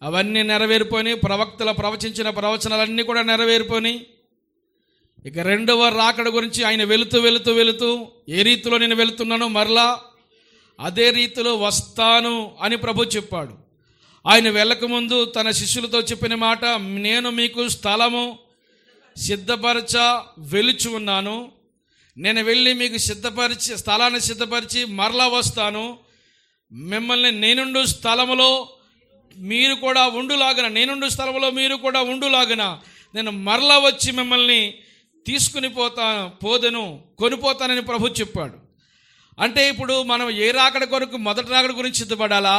అవన్నీ నెరవేరిపోయి, ప్రవక్తలు ప్రవచించిన ప్రవచనాలన్నీ కూడా నెరవేరిపోయి, ఇక రెండవ రాకడ గురించి ఆయన వెళుతూ ఏ రీతిలో నేను వెళుతున్నానో మరలా అదే రీతిలో వస్తాను అని ప్రభు చెప్పాడు. ఆయన వెళ్ళకముందు తన శిష్యులతో చెప్పిన మాట, నేను మీకు స్థలము సిద్ధపరచ వెలుచు ఉన్నాను, నేను వెళ్ళి మీకు స్థలాన్ని సిద్ధపరిచి మరలా వస్తాను, మిమ్మల్ని నేనుండు స్థలములో మీరు కూడా ఉండులాగన, నేనుండు స్థలంలో మీరు కూడా ఉండులాగన నేను మరలా వచ్చి మిమ్మల్ని తీసుకుని కొనిపోతానని ప్రభు చెప్పాడు. అంటే ఇప్పుడు మనం ఏ రాకడ కొరకు మొదటి రాకడ గురించి సిద్ధపడాలా,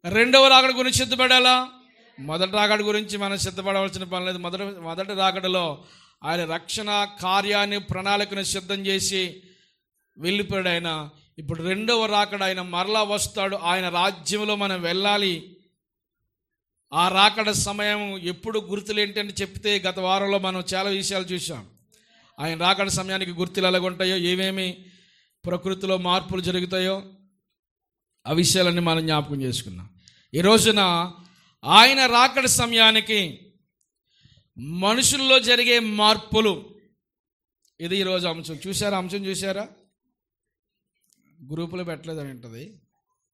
రెండవ రాకడ గురించి సిద్ధపడాలా? మొదటి రాకడ గురించి మనం సిద్ధపడవలసిన పని లేదు. మొదటి రాకడలో ఆయన రక్షణ కార్యాన్ని ప్రణాళికను సిద్ధం చేసి వెళ్ళిపోయాడు ఆయన. ఇప్పుడు రెండవ రాకడ ఆయన మరలా వస్తాడు, ఆయన రాజ్యంలో మనం వెళ్ళాలి. ఆ రాకడ సమయం ఎప్పుడు గుర్తులు ఏంటని చెప్తే గత వారంలో మనం చాలా విషయాలు చూసాం. ఆయన రాకడ సమయానికి గుర్తులు ఎలాగుంటాయో, ఏమేమి ప్రకృతిలో మార్పులు జరుగుతాయో ఆ విషయాలన్నీ మనం జ్ఞాపకం చేసుకున్నాం. ఈ రోజున ఆయన రాకడ సమయానికి మనుషుల్లో జరిగే మార్పులు, ఇది ఈరోజు అంశం. అంశం చూసారా? గ్రూపులో పెట్టలేదని ఉంటుంది,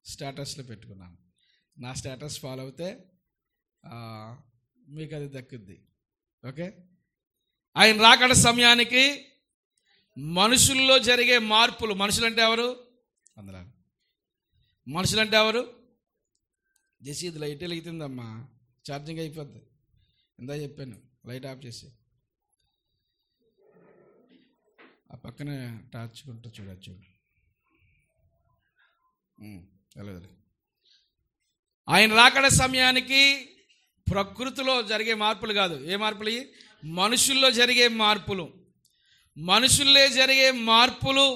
స్టేటస్లో పెట్టుకున్నాను. నా స్టేటస్ ఫాలో అవుతే మీకు అది దక్కుద్ది. ఓకే, ఆయన రాకడ సమయానికి మనుషుల్లో జరిగే మార్పులు. మనుషులంటే ఎవరు? అందరూ మనుషులంటే ఎవరు? జెసి ఇది లైట్ వెలుగుతుందమ్మా, ఛార్జింగ్ అయిపోద్ది. ఇందా చెప్పాను, లైట్ ఆఫ్ చేసి ఆ పక్కన టార్చుకుంటూ చూడచ్చు. వెళ్ళదు. ఆయన రాకడ సమయానికి ప్రకృతిలో జరిగే మార్పులు కాదు. ఏ మార్పులు? మనుషుల్లో జరిగే మార్పులు. మనుషుల్లే జరిగే మార్పులు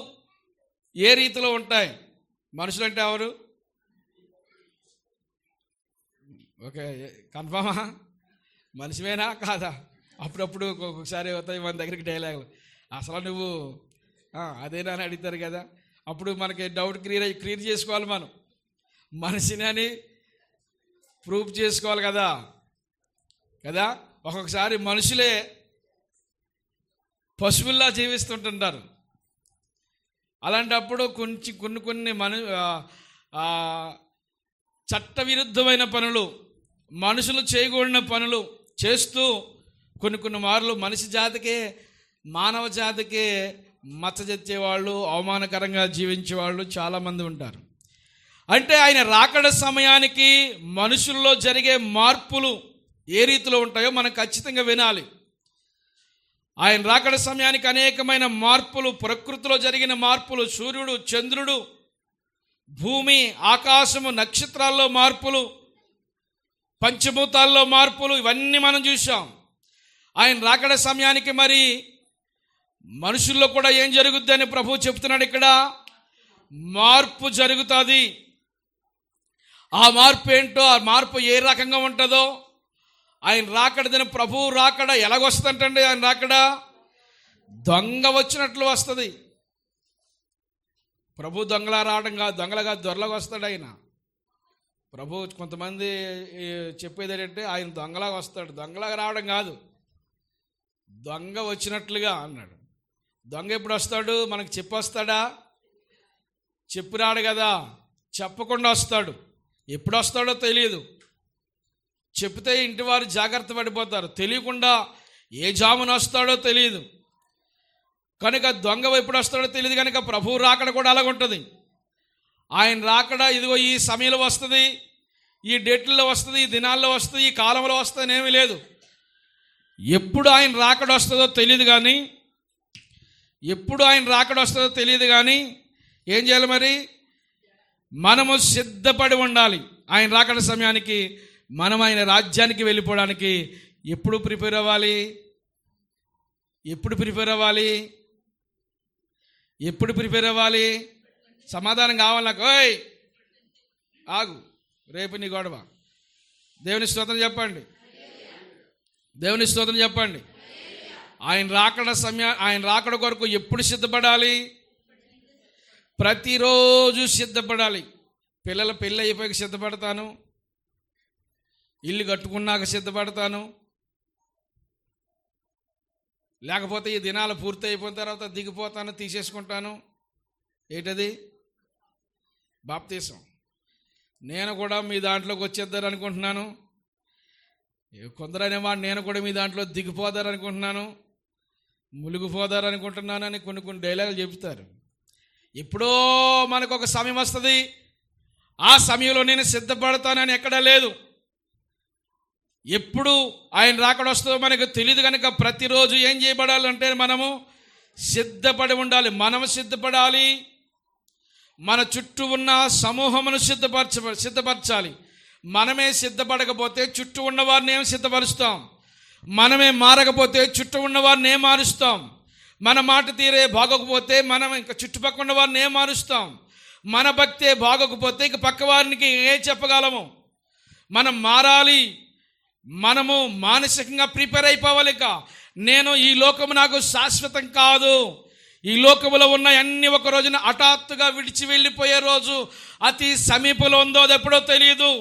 ఏ రీతిలో ఉంటాయి? మనుషులు అంటే ఎవరు? ఓకే, కన్ఫామా? మనిషివేనా కాదా? అప్పుడప్పుడు ఒక్కొక్కసారి అవుతాయి మన దగ్గరికి డైలాగులు, అసలు నువ్వు అదేనా అని అడుగుతారు కదా. అప్పుడు మనకి డౌట్ క్లియర్ చేసుకోవాలి. మనం మనిషిని అని ప్రూఫ్ చేసుకోవాలి కదా. ఒక్కొక్కసారి మనుషులే పశువుల్లా జీవిస్తుంటుంటారు. అలాంటప్పుడు కొన్ని చట్టవిరుద్ధమైన పనులు, మనుషులు చేయకూడని పనులు చేస్తూ కొన్ని మార్లు మనిషి జాతికే, మానవ జాతికే మచ్చజెచ్చేవాళ్ళు, అవమానకరంగా జీవించేవాళ్ళు చాలామంది ఉంటారు. అంటే ఆయన రాకడ సమయానికి మనుషుల్లో జరిగే మార్పులు ఏ రీతిలో ఉంటాయో మనం ఖచ్చితంగా వినాలి. ఆయన రాకడ సమయానికి అనేకమైన మార్పులు, ప్రకృతిలో జరిగిన మార్పులు, సూర్యుడు, చంద్రుడు, భూమి, ఆకాశము, నక్షత్రాల్లో మార్పులు, పంచభూతాల్లో మార్పులు, ఇవన్నీ మనం చూసాం. ఆయన రాకడ సమయానికి మరి మనుషుల్లో కూడా ఏం జరుగుద్ది అని ప్రభువు చెప్తున్నాడు. ఇక్కడ మార్పు జరుగుతుంది. ఆ మార్పు ఏంటో, ఆ మార్పు ఏ రకంగా ఉంటుందో, ఆయన రాకడ దిన ప్రభువు రాకడ ఎలాగొస్తుందంటే, ఆయన రాకడ దొంగ వచ్చినట్లు వస్తుంది. ప్రభు దొంగలా రావడం కాదు, దొంగలుగా దొరలాగా వస్తాడు ఆయన. ప్రభు కొంతమంది చెప్పేది ఏంటంటే ఆయన దొంగలాగా వస్తాడు. దొంగలాగా రావడం కాదు, దొంగ వచ్చినట్లుగా అన్నాడు. దొంగ ఎప్పుడు వస్తాడు? మనకు చెప్పొస్తాడా? చెప్పి రాడు కదా, చెప్పకుండా వస్తాడు. ఎప్పుడు వస్తాడో తెలియదు. చెప్తే ఇంటి వారు జాగ్రత్త పడిపోతారు. తెలియకుండా ఏ జామున వస్తాడో తెలియదు కనుక, దొంగ ఎప్పుడు వస్తాడో తెలియదు కనుక ప్రభువు రాకడ కూడా అలాగుంటుంది. ఆయన రాకడ ఇదిగో ఈ సమయంలో వస్తుంది, ఈ డేట్లలో వస్తుంది, ఈ దినాల్లో వస్తుంది, ఈ కాలంలో వస్తుంది ఏమీ లేదు. ఎప్పుడు ఆయన రాకడ వస్తుందో తెలియదు కానీ ఏం చేయాలి మరి? మనము సిద్ధపడి ఉండాలి. ఆయన రాకడ సమయానికి మనం ఆయన రాజ్యానికి వెళ్ళిపోవడానికి ఎప్పుడు ప్రిపేర్ అవ్వాలి? సమాధానం కావాలి నాకు. ఓయ్ ఆగు, రేపు నీ గొడవ. దేవుని స్తోత్రం చెప్పండి. ఆయన రాకడ కొరకు ఎప్పుడు సిద్ధపడాలి? ప్రతిరోజు సిద్ధపడాలి. పిల్లల పెళ్ళి అయిపోయి సిద్ధపడతాను, ఇల్లు కట్టుకున్నాక సిద్ధపడతాను, లేకపోతే ఈ దినాలు పూర్తి అయిపోయిన తర్వాత దిగిపోతాను, తీసేసుకుంటాను. ఏంటది? బాప్తీసం. నేను కూడా మీ దాంట్లోకి వచ్చేద్దారు అనుకుంటున్నాను. కొందరనేమో నేను కూడా మీ దాంట్లో దిగిపోదారు అనుకుంటున్నాను, మునిగిపోదారు అనుకుంటున్నాను అని కొన్ని డైలాగులు చెప్తారు. ఎప్పుడో మనకు ఒక సమయం వస్తుంది, ఆ సమయంలో నేను సిద్ధపడతానని ఎక్కడా లేదు. ఎప్పుడు ఆయన రాకడ వస్తుందో మనకు తెలియదు కనుక ప్రతిరోజు ఏం చేయబడాలంటే మనము సిద్ధపడి ఉండాలి. మనము సిద్ధపడాలి, మన చుట్టూ ఉన్న సమూహమును సిద్ధపరచాలి. మనమే సిద్ధపడకపోతే చుట్టూ ఉన్న వారిని ఏం సిద్ధపరుస్తాం? మనమే మారకపోతే చుట్టూ ఉన్న వారిని ఏం మారుస్తాం? మన మాట తీరే బాగోకపోతే మనం ఇంకా చుట్టుపక్కల ఉన్న వారిని ఏం మారుస్తాం? మన భక్తే బాగోకపోతే ఇంక పక్క వారికి ఏం చెప్పగలము? మనం మారాలి, మనము మానసికంగా ప్రిపేర్ అయిపోవాలి. నేను ఈ లోకము నాకు శాశ్వతం కాదు, ఈ లోకములో ఉన్న అన్ని ఒక రోజున హఠాత్తుగా విడిచి వెళ్ళిపోయే రోజు అతి సమీపంలో ఉందో అది ఎప్పుడో తెలియదు,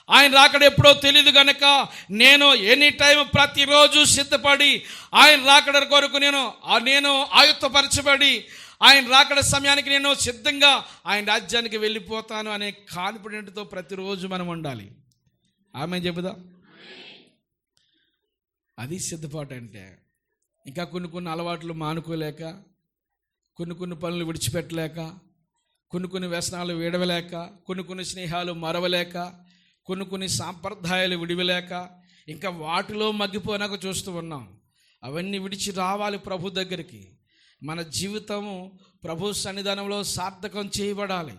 ఆయన రాకడ ఎప్పుడో తెలియదు కనుక నేను ఎనీ టైం ప్రతిరోజు సిద్ధపడి ఆయన రాకడ కొరకు నేను ఆయుత్తపరచబడి ఆయన రాకడ సమయానికి నేను సిద్ధంగా ఆయన రాజ్యానికి వెళ్ళిపోతాను అనే కాన్ఫిడెంట్తో ప్రతిరోజు మనం ఉండాలి. ఆమె చెబుదా? అది సిద్ధపాటు అంటే. ఇంకా కొన్ని అలవాట్లు మానుకోలేక, కొన్ని పనులు విడిచిపెట్టలేక, కొన్ని వ్యసనాలు వీడవలేక, కొన్ని స్నేహాలు మరవలేక, కొన్ని సాంప్రదాయాలు విడివలేక ఇంకా వాటిలో మగ్గిపోయినాక చూస్తూ ఉన్నాం. అవన్నీ విడిచి రావాలి ప్రభు దగ్గరికి. మన జీవితము ప్రభు సన్నిధానంలో సార్థకం చేయబడాలి.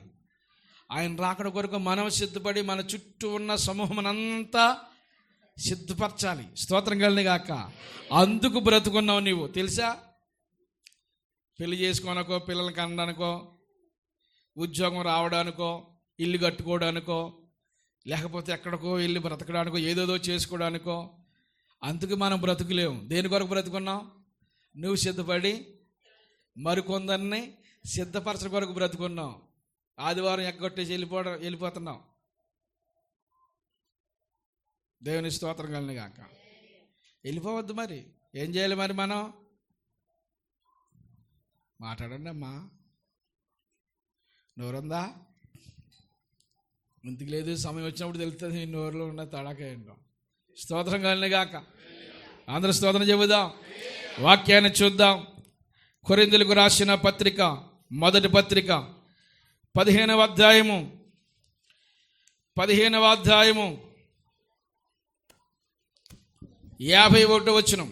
ఆయన రాకడ కొరకు మనం సిద్ధపడి మన చుట్టూ ఉన్న సమూహమనంతా సిద్ధపరచాలి. స్తోత్రం కలిని గాక. అందుకు బ్రతుకున్నావు నీవు తెలుసా? పెళ్లి చేసుకోనకో, పిల్లలకి అనడానికో, ఉద్యోగం రావడానికో, ఇల్లు కట్టుకోవడానికో, లేకపోతే ఎక్కడికో వెళ్ళి బ్రతకడానికో, ఏదేదో చేసుకోవడానికో. అందుకు మనం బ్రతుకులేము. దేని కొరకు బ్రతుకున్నాం? నువ్వు సిద్ధపడి మరికొందరిని సిద్ధపరచడం కొరకు బ్రతుకున్నావు. ఆదివారం ఎగ్గొట్టేసి వెళ్ళిపోతున్నాం. దేవుని స్తోత్రం కలిని గాక. వెళ్ళిపోవద్దు. మరి ఏం చేయాలి? మరి మనం మాట్లాడండి అమ్మా. నోరుందా? ఇంటికి లేదు, సమయం వచ్చినప్పుడు తెలుస్తుంది ఈ నోరులో ఉన్న తడాక ఏంటో. స్తోత్రం కలిని గాక. అందరూ స్తోత్రం చెబుదాం. వాక్యాన్ని చూద్దాం. కొరింథీయులకు రాసిన పత్రిక, మొదటి పత్రిక 15వ అధ్యాయము 51వ వచనం.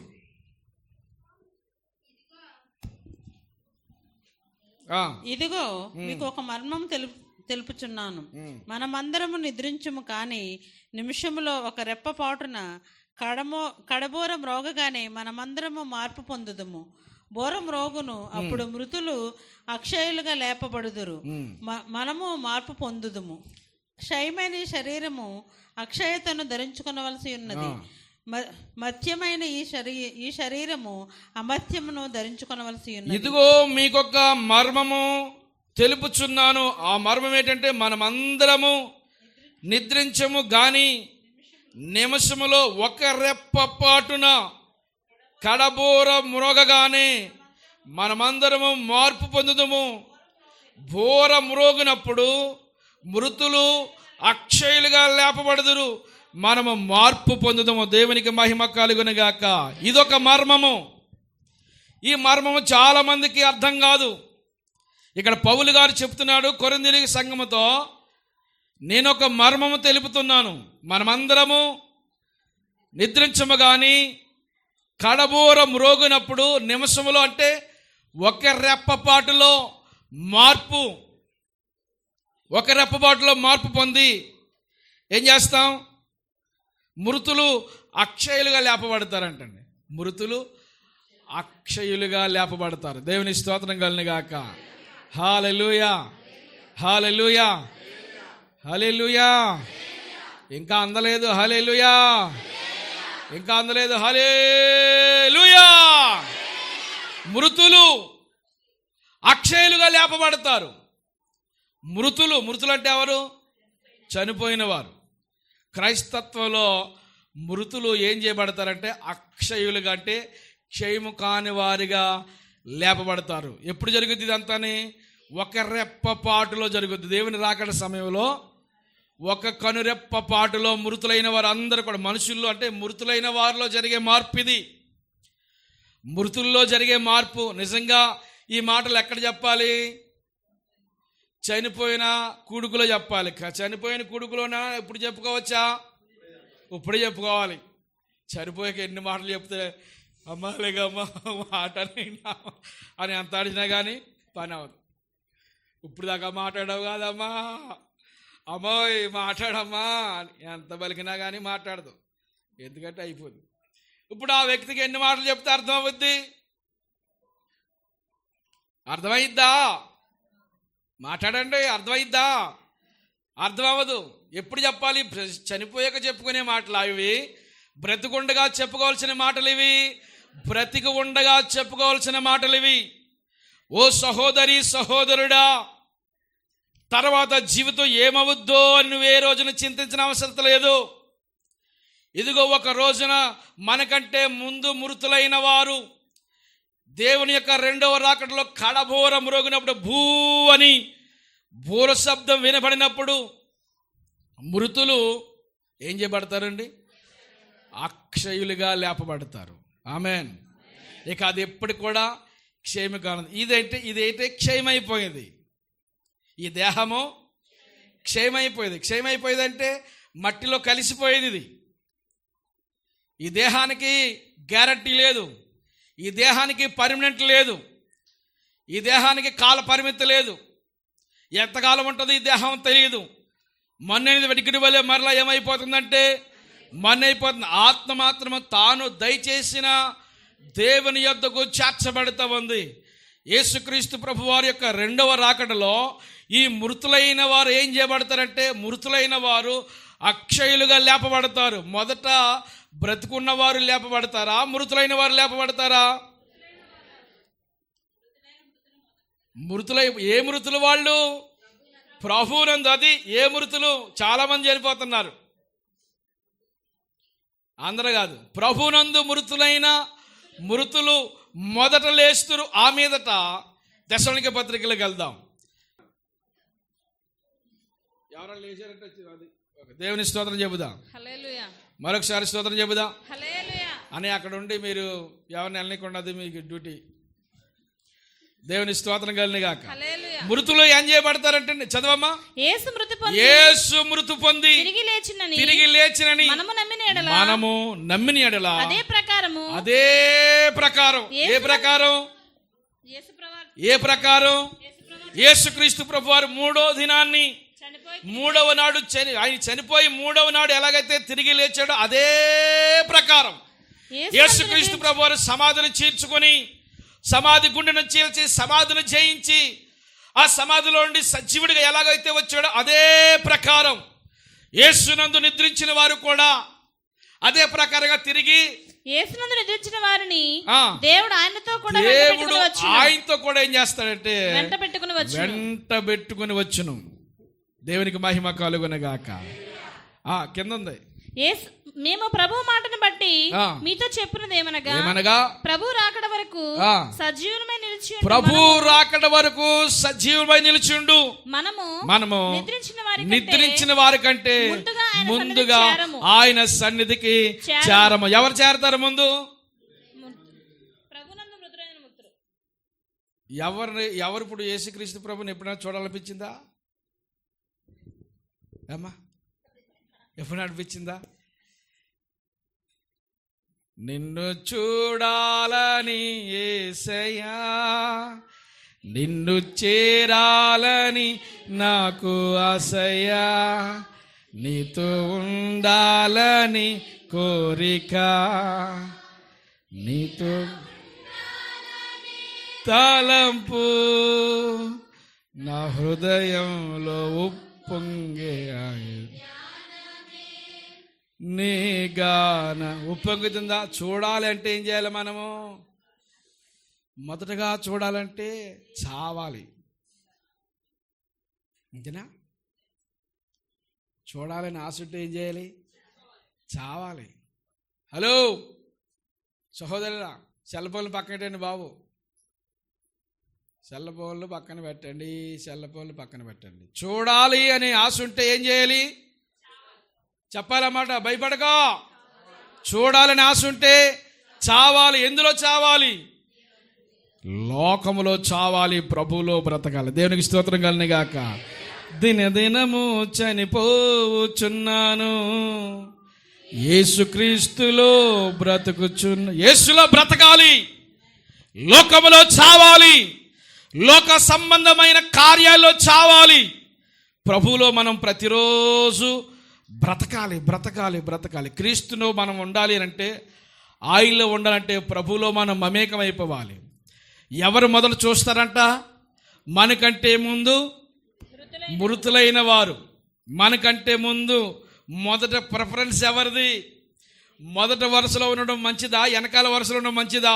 ఇదిగో మీకు ఒక మర్మం తెలుపుచున్నాను. మనమందరము నిద్రించుము, కానీ నిమిషములో ఒక రెప్పపాటున కడబోరం రోగగానే మనమందరము మార్పు పొందుదుము. బోరం రోగును, అప్పుడు మృతులు అక్షయులుగా లేపబడుదురు, మనము మార్పు పొందుదుము. క్షయమైన ఈ శరీరము అక్షయతను ధరించుకొనవలసి ఉన్నది, మత్యమైన ఈ శరీరము అమర్త్యమును ధరించుకొనవలసి ఉన్నది. ఇదిగో మీకొక మర్మము తెలుపుచున్నాను. ఆ మర్మం ఏంటంటే మనమందరము నిద్రించము గాని నిమిషములో ఒక రెప్పపాటున కడబోర మ్రోగగానే మనమందరము మార్పు పొందుదము. బోర మ్రోగినప్పుడు మృతులు అక్షయులుగా లేపబడుదురు, మనము మార్పు పొందుదము. దేవునికి మహిమ కలుగునుగాక. ఇదొక మర్మము. ఈ మర్మము చాలా మందికి అర్థం కాదు. ఇక్కడ పౌలు గారు చెప్తున్నాడు కొరింథీ సంఘముతో, నేను ఒక మర్మము తెలుపుతున్నాను. మనమందరము నిద్రించము కానీ కడబోరం రోగినప్పుడు నిమిషములో, అంటే ఒక రెప్పపాటులో మార్పు పొంది ఏం చేస్తాం? మృతులు అక్షయులుగా లేపబడతారంటండి. మృతులు అక్షయులుగా లేపబడతారు. దేవుని స్తోత్రం కలుగును గాక. హల్లెలూయా, హల్లెలూయా, హల్లెలూయా. ఇంకా అందలేదు హల్లెలూయా, ఇంకా అందలేదు హల్లెలూయా. మృతులు అక్షయులుగా లేపబడతారు. మృతులు అంటే ఎవరు? చనిపోయిన వారు. క్రైస్తత్వంలో మృతులు ఏం చేయబడతారంటే అక్షయులుగా, అంటే క్షయము కాని వారిగా లేపబడతారు. ఎప్పుడు జరుగుద్ది ఇదంతాని? ఒక రెప్పపాటులో జరుగుద్ది. దేవుని రాకడ సమయంలో ఒక కనురెప్పపాటులో మృతులైన వారు అందరూ కూడా, మనుషుల్లో అంటే మృతులైన వారిలో జరిగే మార్పు ఇది. మృతుల్లో జరిగే మార్పు. నిజంగా ఈ మాటలు ఎక్కడ చెప్పాలి? చనిపోయిన కూడుకులో చెప్పాలి. చనిపోయిన కూడుకులోనా ఇప్పుడు చెప్పుకోవచ్చా? ఇప్పుడే చెప్పుకోవాలి. చనిపోయాక ఎన్ని మాటలు చెప్తే అమ్మా లేకమ్మా మాట అని అంత అడిచినా కానీ పని అవ్వదు. ఇప్పుడు దాకా మాట్లాడవు కాదమ్మా, అమ్మోయ్ మాట్లాడమ్మా అని ఎంత పలికినా కానీ మాట్లాడదు. ఎందుకంటే అయిపోదు. ఇప్పుడు ఆ వ్యక్తికి ఎన్ని మాటలు చెప్తే అర్థమవుద్ది? అర్థమైద్దా? మాట్లాడండి. అర్థమైద్దా? అర్థం అవ్వదు. ఎప్పుడు చెప్పాలి? చనిపోయాక చెప్పుకునే మాటలు ఇవి. బ్రతికుండగా చెప్పుకోవాల్సిన మాటలు ఇవి. బ్రతికి ఉండగా చెప్పుకోవాల్సిన మాటలు ఇవి. ఓ సహోదరి సహోదరుడా, తర్వాత జీవితం ఏమవుద్దో అని నువ్వు ఏ రోజున చింతించిన అవసరం లేదు. ఇదిగో ఒక రోజున మనకంటే ముందు మృతులైన వారు దేవుని యొక్క రెండవ రాకడలో కడబోర మ్రోగినప్పుడు, భూ అని బోర శబ్దం వినబడినప్పుడు మృతులు ఏం చేయబడతారండి? అక్షయులుగా లేపబడతారు. ఆమెన్. ఇక అది ఎప్పుడు కూడా క్షయము కానుంది. ఇదైతే క్షయమైపోయింది. ఈ దేహము క్షయమైపోయింది. క్షయమైపోయింది అంటే మట్టిలో కలిసిపోయేది. ఇది ఈ దేహానికి గ్యారంటీ లేదు. ఈ దేహానికి పర్మనెంట్ లేదు. ఈ దేహానికి కాల పరిమితి లేదు. ఎంతకాలం ఉంటుంది ఈ దేహం తెలియదు. మన్ననేది వెటికిడి వల్లే మరలా ఏమైపోతుందంటే మన్నైపోతుంది. ఆత్మ మాత్రము తాను దయచేసిన దేవుని యొద్దకు చేర్చబడుతూ ఉంది. యేసుక్రీస్తు ప్రభు వారి యొక్క రెండవ రాకడలో ఈ మృతులైన వారు ఏం చేయబడతారంటే, మృతులైన వారు అక్షయులుగా లేపబడతారు. మొదట బ్రతుకున్న వారు లేపబడతారా? మృతులైన వారు లేపబడతారా? ఏ మృతులు వాళ్ళు? ప్రభువునందు. అది ఏ మృతులు? చాలా మంది చనిపోతున్నారు. అందరూ కాదు. ప్రభువునందు మృతులు మొదట లేస్తురు. ఆ మీదట దశలోనికే పత్రికలకు వెళ్దాం. ఎవరైనా లేచారంటే దేవుని స్తోత్రం చెబుదాం. మరొకసారి స్తోత్రం చెబుదాం అని అక్కడ ఉండి మీరు ఎవరిని వెళ్ళనీయకుండా, అది మీకు డ్యూటీ. దేవుని స్తోత్రం కలిగిన గాక. మృతులు ఏం చేయబడతారంటే, చదవమ్మా. యేసు మృతి పొంది తిరిగి లేచినని మనము నమ్మిన ఎడల అదే ప్రకారం ఏ ప్రకారం యేసుక్రీస్తు ప్రభువారు మూడవ నాడు ఆయన చనిపోయి మూడవ నాడు ఎలాగైతే తిరిగి లేచాడో అదే ప్రకారం యేసుక్రీస్తు ప్రభువారు సమాధిని చీల్చుకొని, సమాధి గుండెను చీల్చి సమాధిని జయించి ఆ సమాధిలో నుండి సజీవుడిగా ఎలాగైతే వచ్చాడో అదే ప్రకారం యేసునందు నిద్రించిన వారు కూడా అదే ప్రకారంగా తిరిగి యేసునందు నిద్రించిన వారిని దేవుడు ఆయనతో కూడా ఏం చేస్తాడంటే వెంట పెట్టుకుని వచ్చును. దేవునికి మహిమ కలుగునగాక. కింద ఉంది, మేము ప్రభు మాటను బట్టి మీతో చెప్పినది ఏమనగా ప్రభు రాకడ వరకు సజీవమై నిలిచిండు. మనము నిద్రించిన వారి కంటే ముందుగా ఆయన సన్నిధికి చేరము. ఎవరు చేరతారు ముందు? ఎవరు ఇప్పుడు యేసుక్రీస్తు ప్రభుని ఎప్పుడైనా చూడాలనిపించిందా అమ్మా? ఎప్పుడు అనిపించిందా? నిన్ను చూడాలని యేసయ్యా, నిన్ను చేరాలని నాకు ఆశయ్యా, నీతో ఉండాలని కోరిక, నీతో తలంపు నా హృదయంలో ఉప్పొంగే నీ గాన ఉప్పొంగుతుందా? చూడాలి అంటే ఏం చేయాలి? మనము మొదటగా చూడాలంటే చావాలి. ఇంతేనా? చూడాలని ఆశ ఉంటే ఏం చేయాలి? చావాలి. హలో సహోదరులా, సెల్ ఫోన్లు పక్కన పెట్టండి బాబు, సెల్ ఫోన్లు పక్కన పెట్టండి, సెల్ ఫోన్లు పక్కన పెట్టండి. చూడాలి అనే ఆశ ఉంటే ఏం చేయాలి? చెప్పాలన్నమాట, భయపడక. చూడాలని ఆశ ఉంటే చావాలి. ఎందులో చావాలి? లోకములో చావాలి, ప్రభువులో బ్రతకాలి. దేవునికి స్తోత్రం కలుగును గాక. దినదినము చనిపోచున్నాను, యేసుక్రీస్తులో బ్రతుకుచున్న. యేసులో బ్రతకాలి, లోకములో చావాలి, లోక సంబంధమైన కార్యాల్లో చావాలి. ప్రభువులో మనం ప్రతిరోజు బ్రతకాలి, బ్రతకాలి, బ్రతకాలి. క్రీస్తులో మనం ఉండాలి అంటే, ఆయిల్లో ఉండాలంటే ప్రభువులో మనం మమేకమైపోవాలి. ఎవరు మొదలు చూస్తారంట? మనకంటే ముందు మృతులైన వారు. మనకంటే ముందు మొదట ప్రిఫరెన్స్ ఎవరిది? మొదట వరుసలో ఉండడం మంచిదా, వెనకాల వరుసలో ఉండడం మంచిదా?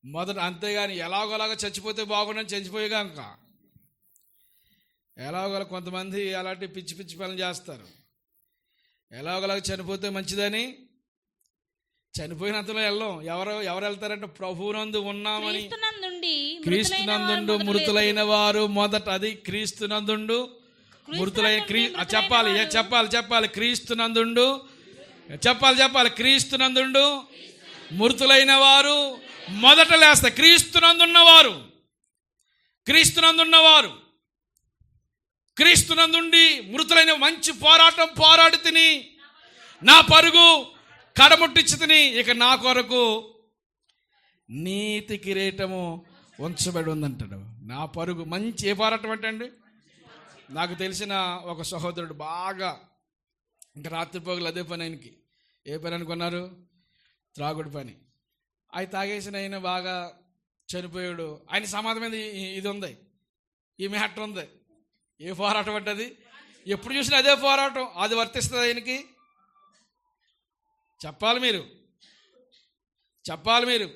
మొదట. అంతేగాని ఎలాగోలాగా చచ్చిపోతే బాగుండని చచ్చిపోయేగా. ఇంకా ఎలాగోలా కొంతమంది అలాంటి పిచ్చి పిచ్చి పనులు చేస్తారు. ఎలాగోలాగా చనిపోతే మంచిదని చనిపోయినంతలో వెళ్ళం. ఎవరు వెళ్తారంటే ప్రభువునందు ఉన్నామని. క్రీస్తునందుండు మృతులైన వారు మొదట. అది క్రీస్తునందుండు మృతులైన చెప్పాలి, చెప్పాలి క్రీస్తునందుండు, చెప్పాలి క్రీస్తునందుండు మృతులైన వారు మొదట లేస్తారు. క్రీస్తునందుండి మృతులైన మంచి పోరాడి తిని నా పరుగు కడముట్టించి తిని, ఇక నా కొరకు నీతి కిరీటము ఉంచబడి ఉందంటాడు. నా పరుగు మంచి. ఏ పోరాటం అంటే అండి, నాకు తెలిసిన ఒక సహోదరుడు బాగా ఇంకా రాత్రిపోగలు అదే పని. ఆయనకి ఏ పని అనుకున్నారు? త్రాగుడు పని. అవి తాగేసిన ఆయన బాగా చనిపోయాడు. ఆయన సమాధి మీద ఇది ఉంది, ఈ మ్యాటర్ ఉంది. ఏ పోరాటం అంటే అది? ఎప్పుడు చూసినా అదే పోరాటం. అది వర్తిస్తుంది ఆయనకి? చెప్పాలి మీరు.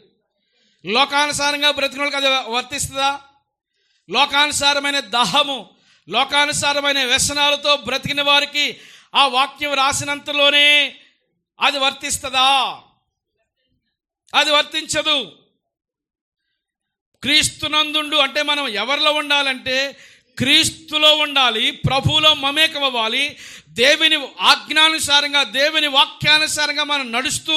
లోకానుసారంగా బ్రతికిన వాళ్ళకి అది వర్తిస్తుందా? లోకానుసారమైన దాహము, లోకానుసారమైన వ్యసనాలతో బ్రతికిన వారికి ఆ వాక్యం రాసినంతలోనే అది వర్తిస్తుందా? అది వర్తించదు. క్రీస్తునందుండు అంటే మనం ఎవరిలో ఉండాలంటే క్రీస్తులో ఉండాలి, ప్రభువులో మమేకమవ్వాలి. దేవుని ఆజ్ఞానుసారంగా, దేవుని వాక్యానుసారంగా మనం నడుస్తూ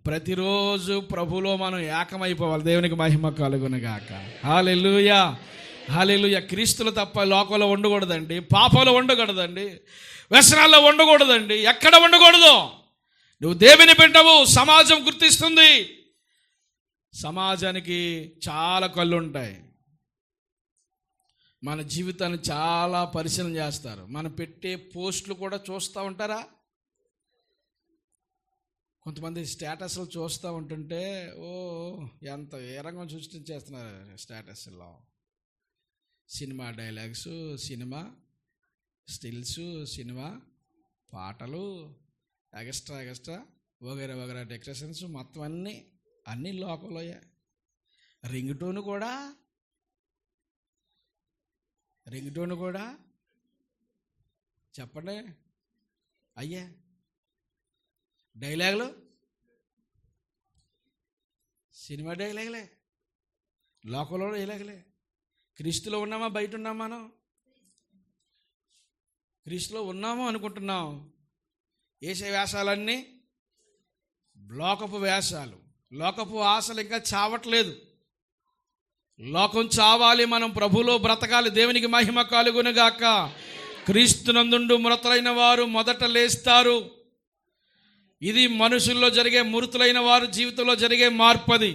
ప్రతిరోజు ప్రభువులో మనం ఏకమైపోవాలి. దేవునికి మహిమ కలుగునుగాక. హల్లెలూయా, హల్లెలూయా. క్రీస్తులు తప్ప లోకంలో ఉండకూడదండి, పాపంలో ఉండకూడదండి, వ్యసనాల్లో ఉండకూడదండి. ఎక్కడ ఉండకూడదు. నువ్వు దేవుని బిడ్డవు. సమాజం గుర్తిస్తుంది. సమాజానికి చాలా కళ్ళు ఉంటాయి. మన జీవితాన్ని చాలా పరిశీలన చేస్తారు. మనం పెట్టే పోస్టులు కూడా చూస్తూ ఉంటారా? కొంతమంది స్టేటస్లు చూస్తూ ఉంటుంటే ఎంత వీరంగం సృష్టించేస్తున్నారు స్టేటస్లో. Cinema dialogues, cinema stills, cinema పాటలు, ఎక్స్ట్రా వగైరా డెకరేషన్స్, మొత్తం అన్నీ లోకంలోయే. రింగ్ టోన్ కూడా చెప్పండి అయ్యా. డైలాగులు, సినిమా డైలాగులే, లోకంలో డైలాగులే. క్రీస్తులో ఉన్నామా? బయట ఉన్నామా? మనం క్రీస్తులో ఉన్నామో అనుకుంటున్నాం. వేసే వేషాలన్నీ లోకపు వేషాలు, లోకపు ఆశలు ఇంకా చావట్లేదు. లోకం చావాలి, మనం ప్రభువులో బ్రతకాలి. దేవునికి మహిమ కలుగునుగాక. క్రీస్తునందుండు మృతులైన వారు మొదట లేస్తారు. ఇది మనుషుల్లో జరిగే, మృతులైన వారు జీవితంలో జరిగే మార్పది.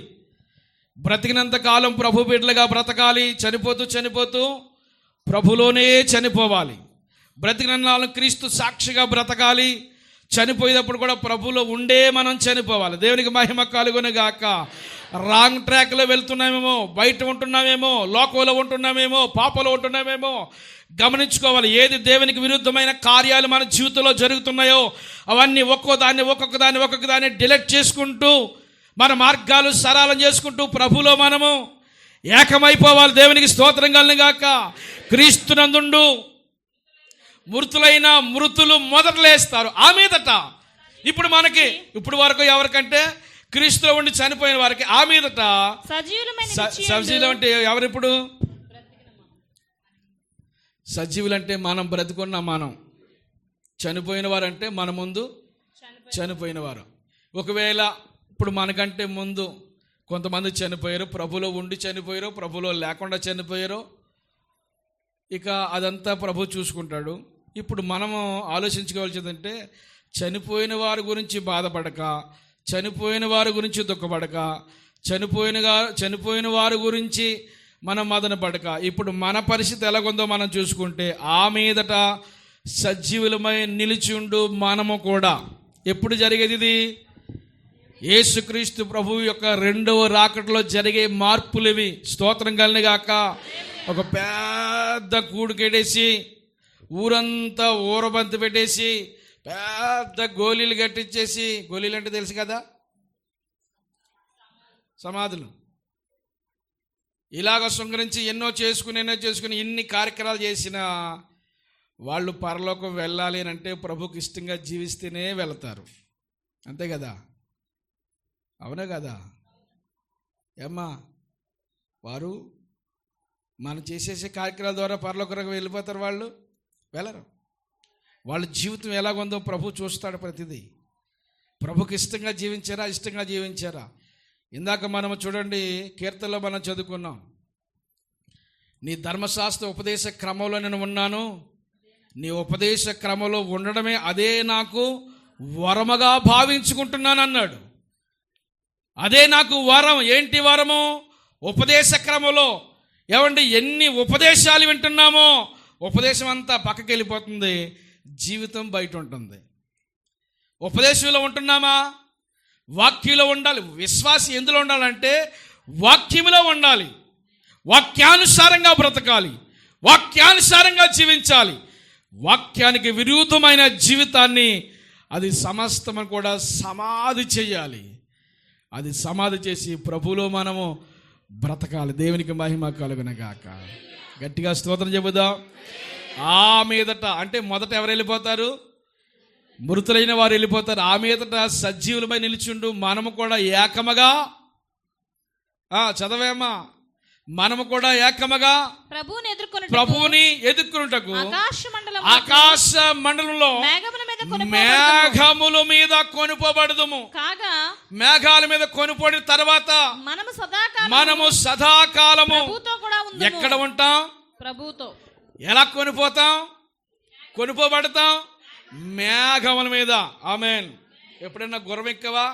బ్రతికినంత కాలం ప్రభు బిడ్డలుగా బ్రతకాలి. చనిపోతూ ప్రభులోనే చనిపోవాలి. బ్రతికినంత క్రీస్తు సాక్షిగా బ్రతకాలి. చనిపోయేటప్పుడు కూడా ప్రభులో ఉండే మనం చనిపోవాలి. దేవునికి మహిమ కలుగునుగాక. రాంగ్ ట్రాక్లో వెళ్తున్నామేమో, బయట ఉంటున్నామేమో, లోకంలో ఉంటున్నామేమో, పాపలో ఉంటున్నామేమో గమనించుకోవాలి. ఏది దేవునికి విరుద్ధమైన కార్యాలు మన జీవితంలో జరుగుతున్నాయో అవన్నీ ఒక్కొక్క దాన్ని డిలీట్ చేసుకుంటూ మన మార్గాలు సరళం చేసుకుంటూ ప్రభులో మనము ఏకమైపోవాలి. దేవునికి స్తోత్రం కలుగునుగాక. క్రీస్తునందుండు మృతులు మొదట లేస్తారు ఆ మీదట. ఇప్పుడు వరకు ఎవరికంటే క్రీస్తులో ఉండి చనిపోయిన వారికి ఆ మీదట సజీవులు అంటే ఎవరిప్పుడు? సజీవులు అంటే మనం బ్రతికున్న మనం, చనిపోయిన వారు అంటే మన ముందు చనిపోయిన వారు. ఒకవేళ ఇప్పుడు మనకంటే ముందు కొంతమంది చనిపోయారు, ప్రభులో ఉండి చనిపోయారు, ప్రభులో లేకుండా చనిపోయారు, ఇక అదంతా ప్రభు చూసుకుంటాడు. ఇప్పుడు మనము ఆలోచించుకోవాల్సిందంటే చనిపోయిన వారి గురించి బాధపడక, చనిపోయిన వారి గురించి దుఃఖపడక, చనిపోయిన వారి గురించి మనం మదన పడక, ఇప్పుడు మన పరిస్థితి ఎలాగుందో మనం చూసుకుంటే ఆ మీదట సజీవులమై నిలిచిండు మనము కూడా. ఎప్పుడు జరిగేది ఇది? యేసుక్రీస్తు ప్రభువు యొక్క రెండవ రాకడలో జరిగే మార్పులు ఇవి. స్తోత్రం కలిగాక. ఒక పెద్ద కూడుకెట్టేసి ఊరంతా ఊరబంతి పెట్టేసి పెద్ద గోళీలు కట్టించేసి, గోళీలు అంటే తెలుసు కదా, సమాధులు, ఇలాగ శృంగరించి ఎన్నో చేసుకుని ఇన్ని కార్యక్రమాలు చేసిన వాళ్ళు పరలోకం వెళ్ళాలి అని అంటే ప్రభుకి ఇష్టంగా జీవిస్తేనే వెళతారు. అంతే కదా, అవునా కదా? ఏమ్మా, వారు మనం చేసేసే కార్యక్రమాల ద్వారా పరలోకరకు వెళ్ళిపోతారు, వాళ్ళు వెళ్ళరు. వాళ్ళ జీవితం ఎలాగుందో ప్రభు చూస్తాడు ప్రతిదీ. ప్రభుకి ఇష్టంగా జీవించారా? ఇందాక మనం చూడండి, కీర్తనలో మనం చదువుకున్నాం, నీ ధర్మశాస్త్ర ఉపదేశ క్రమంలో నేను ఉన్నాను, నీ ఉపదేశ క్రమంలో ఉండడమే అదే నాకు వరముగా భావించుకుంటున్నాను అన్నాడు. అదే నాకు వరం. ఏంటి వరము? ఉపదేశ క్రమంలో. ఏమండి, ఎన్ని ఉపదేశాలు వింటున్నామో ఉపదేశం అంతా పక్కకి వెళ్ళిపోతుంది, జీవితం బయట ఉంటుంది. ఉపదేశంలో ఉంటున్నామా? వాక్యంలో ఉండాలి. విశ్వాసి ఎందులో ఉండాలంటే వాక్యములో ఉండాలి. వాక్యానుసారంగా బ్రతకాలి, వాక్యానుసారంగా జీవించాలి. వాక్యానికి విరుద్ధమైన జీవితాన్ని అది సమస్తము కూడా సమాధి చేయాలి. అది సమాధి చేసి ప్రభువులో మనము బ్రతకాలి. దేవునికి మహిమ కలుగునగాక. గట్టిగా స్తోత్రం చెబుదాం. ఆ మీదట అంటే మొదట ఎవరు వెళ్ళిపోతారు? మృతులైన వారు వెళ్ళిపోతారు. ఆ మీదట సజీవులపై నిలిచిండు మనము కూడా ఏకముగా, చదవేమా, మనము కూడా ఏకముగా ప్రభువుని ఎదుర్కొనుటకు ఆకాశ మండలంలో మేఘముల మీద కొనుపోబడదుము. మేఘాల మీద కొనుపోడిన తర్వాత మనము సదాకాలము ఎక్కడ ఉంటాం? ప్రభుతో. ఎలా కొనుపోబడతాం? మేఘముల మీద. ఆమేన్. ఎప్పుడైనా గుర్రం ఎక్కవా?